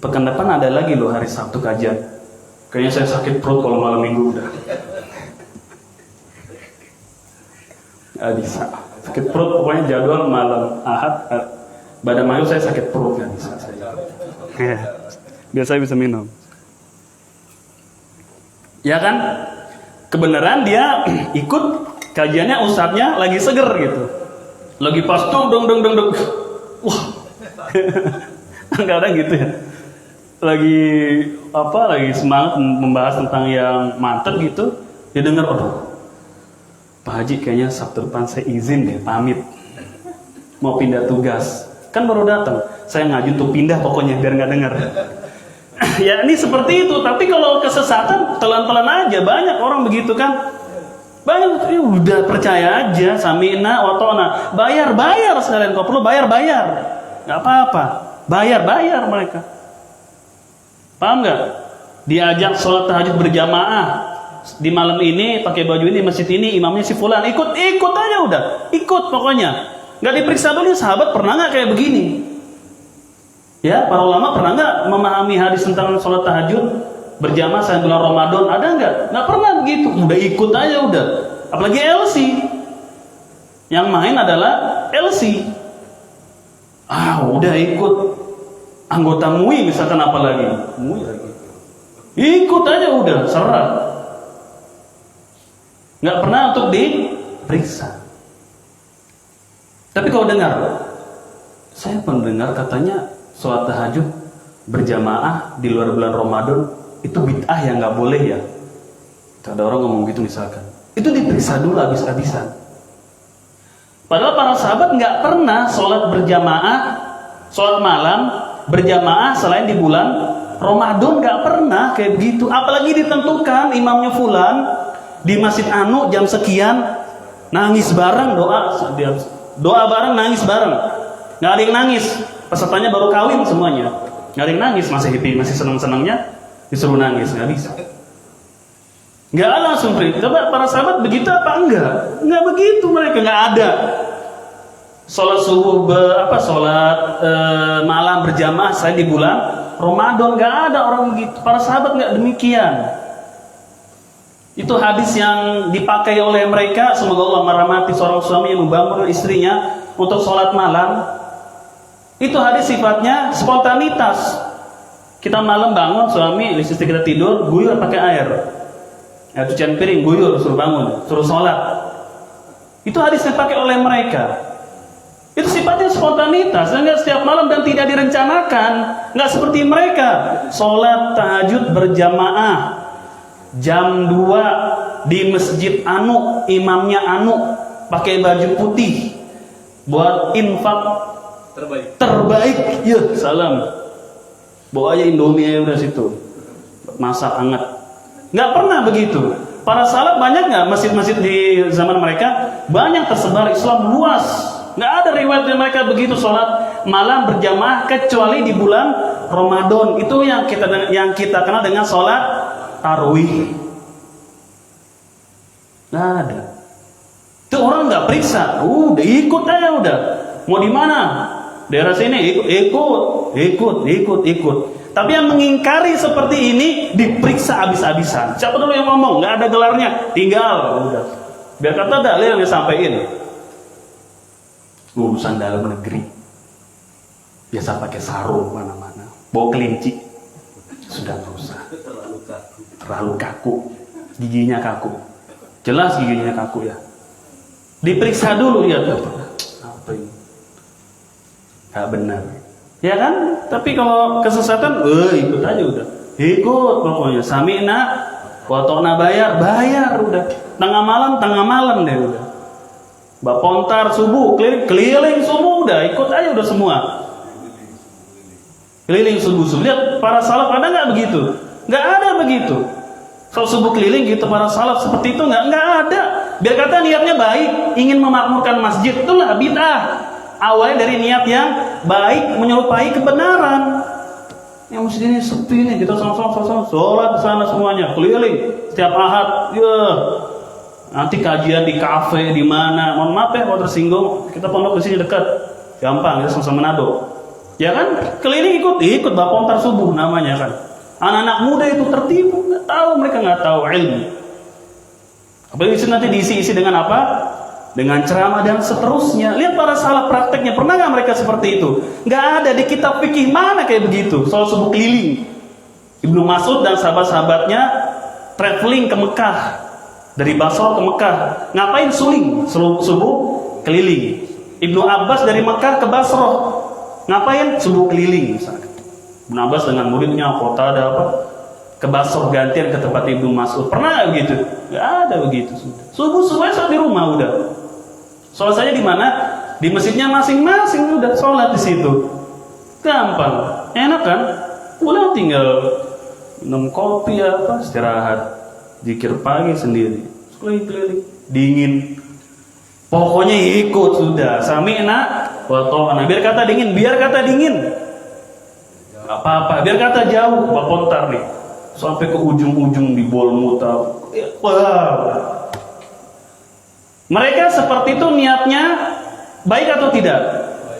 Pekan depan ada lagi loh hari Sabtu kajian. Kayaknya saya sakit perut kalau malam minggu udah. Nggak bisa. Sakit perut pokoknya jadwal malam Ahad. Pada malam saya sakit perut, nggak bisa saya. Biar saya bisa minum. Ya kan? Kebenaran dia ikut kajiannya, ustadznya lagi seger gitu. Lagi pas dong. Wah. Kadang gitu ya. Lagi semangat membahas tentang yang mantep gitu. Dia dengar, aduh, Pak Haji kayaknya Sabtu depan saya izin deh, pamit. Mau pindah tugas. Kan baru datang. Saya ngaju untuk pindah pokoknya biar nggak dengar. Ya ini seperti itu. Tapi kalau kesesatan pelan-pelan aja. Banyak orang begitu kan. Banyak, udah percaya aja, sami'na wa ta'na. Bayar sekalian, kalau perlu bayar. Nggak apa-apa, bayar mereka. Paham nggak? Diajak sholat tahajud berjamaah di malam ini, pakai baju ini, masjid ini, imamnya si fulan, ikut aja udah, ikut pokoknya. Nggak diperiksa dulu, sahabat pernah nggak kayak begini? Ya, para ulama pernah nggak memahami hadis tentang sholat tahajud berjamaah saat bulan Ramadan? Ada nggak? Nggak pernah begitu. Udah ikut aja udah. Apalagi LC. Yang main adalah LC. Udah ikut. Anggota MUI misalkan apalagi. MUI lagi. Ikut aja udah, serah. Nggak pernah untuk diperiksa. Tapi kalau dengar, saya pendengar katanya sholat tahajud berjamaah di luar bulan Ramadan itu bid'ah yang nggak boleh ya. Ada orang ngomong gitu misalkan. Itu diperiksa dulu habis-habisan. Padahal para sahabat nggak pernah sholat berjamaah, sholat malam berjamaah selain di bulan Ramadan, nggak pernah kayak begitu. Apalagi ditentukan imamnya fulan di Masjid Anu jam sekian, nangis bareng doa bareng, nangis bareng. Nggak ada yang nangis. Pesertanya baru kawin semuanya. Nggak ada yang nangis, masih happy, masih senang-senangnya. Disuruh nangis, nggak bisa. Nggak ada langsung perintah. Coba para sahabat begitu apa enggak? Nggak begitu mereka, nggak ada. Sholat subuh, sholat malam berjamaah saya di bulan Ramadan, nggak ada orang begitu. Para sahabat nggak demikian. Itu hadis yang dipakai oleh mereka. Semoga Allah merahmati seorang suami yang membangun istrinya untuk sholat malam. Itu hadis sifatnya spontanitas. Kita malam bangun, suami, istri kita tidur, guyur pakai air. Cucian piring, guyur, suruh bangun, suruh sholat. Itu hadis yang dipakai oleh mereka. Itu sifatnya spontanitas, enggak setiap malam dan tidak direncanakan. Enggak seperti mereka. Sholat tahajud berjamaah jam 2 di Masjid Anu, imamnya Anu, pakai baju putih buat infak terbaik. Ya, salam. Bawa aja Indomie aja udah situ, masak hangat. Nggak pernah begitu. Para salaf banyak nggak masjid-masjid di zaman mereka? Banyak tersebar, Islam luas. Nggak ada riwayat dari mereka begitu sholat malam berjamaah kecuali di bulan Ramadan. Itu yang kita kenal dengan sholat tarawih. Nggak ada. Itu orang nggak periksa, udah ikut aja udah. Mau di mana? Daerah sini ikut. Tapi yang mengingkari seperti ini diperiksa habis-habisan. Siapa dulu yang ngomong? Nggak ada gelarnya, tinggal udah. Biar kata dalil yang disampaikan. Urusan dalam negeri. Biasa pakai sarung mana-mana, bawa kelinci, sudah nggak usah. Terlalu kaku, giginya kaku, jelas giginya kaku ya. Diperiksa dulu ya, apa ini? Gak benar, ya kan? Tapi kalau kesesatan, ikut aja udah, ikut pokoknya. Sami'na, watokna bayar udah. Tengah malam deh udah. Bapontar subuh, keliling subuh udah, ikut aja udah semua. Keliling subuh. Lihat para salaf ada nggak begitu? Nggak ada begitu. Kalau subuh keliling gitu para salaf seperti itu nggak ada. Biar kata niatnya baik, ingin memakmurkan masjid, itulah bid'ah. Awalnya dari niat yang baik menyerupai kebenaran. Yang masjid ini sepi nih, kita sama-sama sholat di sana semuanya, keliling setiap ahad. Ya, nanti kajian di kafe di mana. Mohon maaf ya kalau tersinggung, kita pondok di sini dekat, gampang, kita sama-sama Manado. Ya kan, keliling ikut bapontar subuh namanya kan. Anak-anak muda itu tertipu, mereka nggak tahu ilmu. Apalagi nanti diisi-isi dengan apa? Dengan ceramah dan seterusnya. Lihat para salaf prakteknya, pernah nggak mereka seperti itu? Nggak ada di kitab fikih mana kayak begitu. Soal subuh keliling. Ibnu Mas'ud dan sahabat-sahabatnya traveling ke Mekah, dari Basra ke Mekah. Ngapain suling? Subuh keliling. Ibnu Abbas dari Mekah ke Basra. Ngapain? Subuh keliling misalkan. Ibnu Abbas dengan muridnya kota ada apa? Ke Basra gantian ke tempat Ibnu Mas'ud. Pernah nggak begitu? Nggak ada begitu. Subuh sholat di rumah udah. Sholat saja di mana? Di masjidnya masing-masing udah sholat di situ. Gampang, enak kan? Udah tinggal minum kopi apa, istirahat, zikir pagi sendiri, keliling-keliling, dingin. Pokoknya ikut sudah. Sami'na wa ta'na. Biar kata dingin, Gak apa-apa. Biar kata jauh, bapontar nih, sampai ke ujung-ujung di Bolmuta. Wah. Mereka seperti itu niatnya baik atau tidak?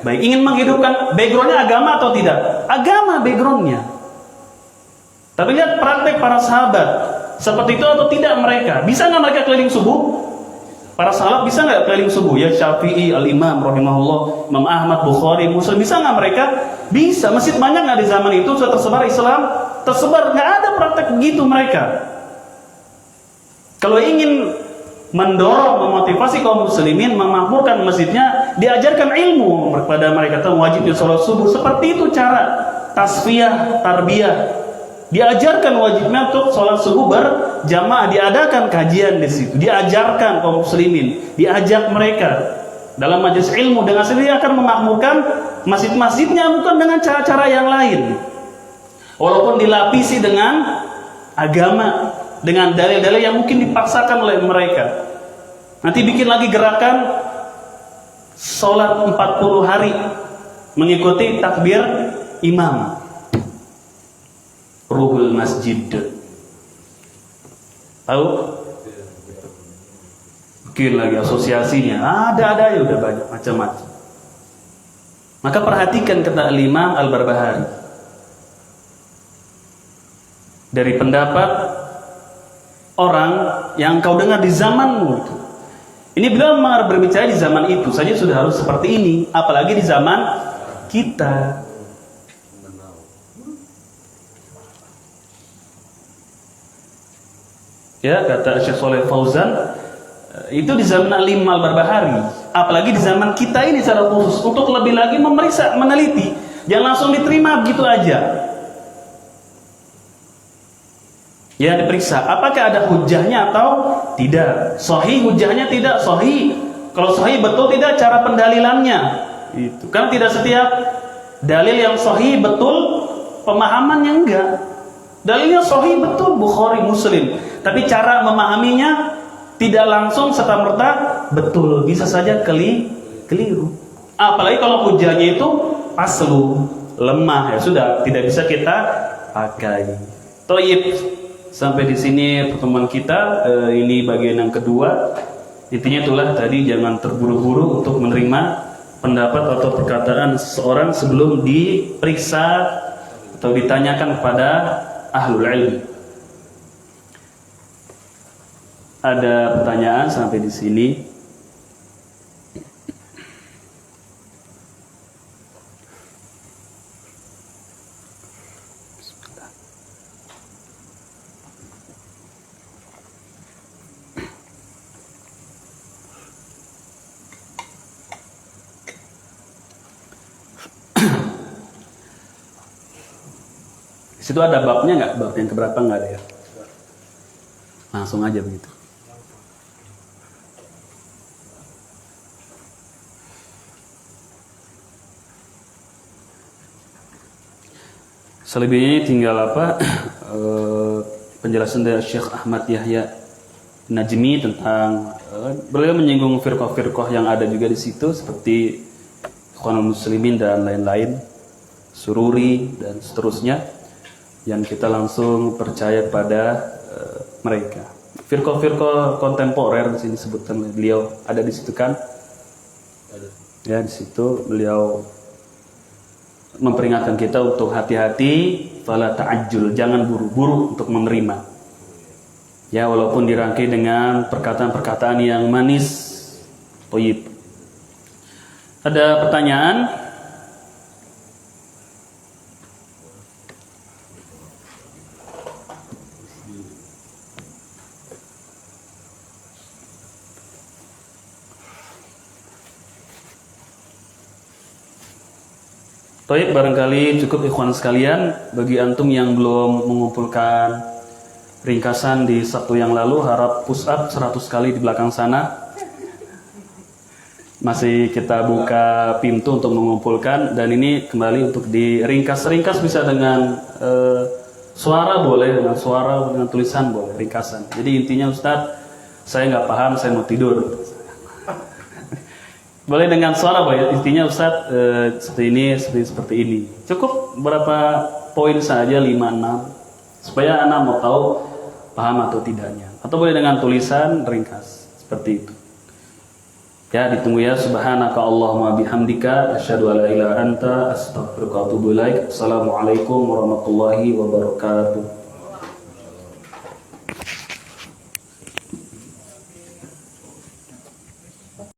Baik. Ingin menghidupkan backgroundnya agama atau tidak? Agama backgroundnya. Tapi lihat praktek para sahabat seperti itu atau tidak mereka? Bisa nggak mereka keliling subuh? Para sahabat bisa nggak keliling subuh? Ya Syafi'i, Al-Imam, rahimahullah, Imam Ahmad, Bukhari, Muslim, bisa nggak mereka? Bisa. Masjid banyak nggak di zaman itu sudah tersebar Islam? Tersebar. Nggak ada praktek begitu mereka. Kalau ingin mendorong, memotivasi kaum muslimin memakmurkan masjidnya, diajarkan ilmu kepada mereka tentang wajibnya sholat subuh. Seperti itu cara tasfiyah, tarbiyah. Diajarkan wajibnya untuk sholat subuh berjamaah, diadakan kajian di situ, diajarkan kaum muslimin, diajak mereka dalam majelis ilmu. Dengan sendiri akan memakmurkan masjid-masjidnya, bukan dengan cara-cara yang lain. Walaupun dilapisi dengan agama, dengan dalil-dalil yang mungkin dipaksakan oleh mereka. Nanti bikin lagi gerakan sholat 40 hari mengikuti takbir imam. Ruhul Masjid. Tahu? Bikin lagi asosiasinya. Ada ya udah banyak macam-macam. Maka perhatikan kata Imam Al-Barbahari. Dari pendapat orang yang kau dengar di zamanmu itu. Ini beliau berbicara di zaman itu saja sudah harus seperti ini, apalagi di zaman kita. Ya, kata Syekh Shalih Fauzan, itu di zaman Al-Imam Al-Barbahari, apalagi di zaman kita ini secara khusus, untuk lebih lagi memeriksa, meneliti, jangan langsung diterima begitu aja. Ya, diperiksa apakah ada hujahnya atau tidak. Sahih hujahnya, tidak sahih. Kalau sahih betul tidak cara pendalilannya. Itu kan tidak setiap dalil yang sahih betul pemahamannya, enggak. Dalilnya sahih betul Bukhari, Muslim, tapi cara memahaminya tidak langsung serta-merta betul, bisa saja keliru. Apalagi kalau hujahnya itu paslu, lemah, ya sudah tidak bisa kita pakai. Thayyib. Sampai di sini pertemuan kita, ini bagian yang kedua. Intinya itulah tadi, jangan terburu-buru untuk menerima pendapat atau perkataan seseorang sebelum diperiksa atau ditanyakan kepada ahlul ilmi. Ada pertanyaan sampai di sini? Situ ada babnya nggak? Bab yang keberapa nggak ada ya? Langsung aja begitu. Selebihnya tinggal apa? Penjelasan dari Syekh Ahmad Yahya Najmi tentang beliau menyinggung firqah-firqah yang ada juga di situ seperti Ikhwanul Muslimin dan lain-lain, Sururi dan seterusnya, yang kita langsung percaya pada mereka. Firqah-firqah kontemporer di sini disebutkan beliau ada di situ kan? Ya, di situ beliau memperingatkan kita untuk hati-hati, fala ta'ajjul, jangan buru-buru untuk menerima. Ya, walaupun dirangkai dengan perkataan-perkataan yang manis, thayyib. Ada pertanyaan? Baik, barangkali cukup ikhwan sekalian. Bagi antum yang belum mengumpulkan ringkasan di Sabtu yang lalu, harap push up 100 kali di belakang sana. Masih kita buka pintu untuk mengumpulkan, dan ini kembali untuk diringkas-ringkas, bisa dengan suara boleh, dengan suara, dengan tulisan boleh, ringkasan. Jadi intinya Ustadz, saya nggak paham, saya mau tidur. Boleh dengan suara, boleh. Intinya Ustadz seperti ini. Cukup berapa poin saja, 5-6, supaya anak mau tahu paham atau tidaknya. Atau boleh dengan tulisan ringkas seperti itu. Ya, ditunggu ya. Subhanaka Allahumma bihamdika asyhadu an la ilaha illa anta astaghfiruka wa atubu ilaik. Assalamualaikum warahmatullahi wabarakatuh.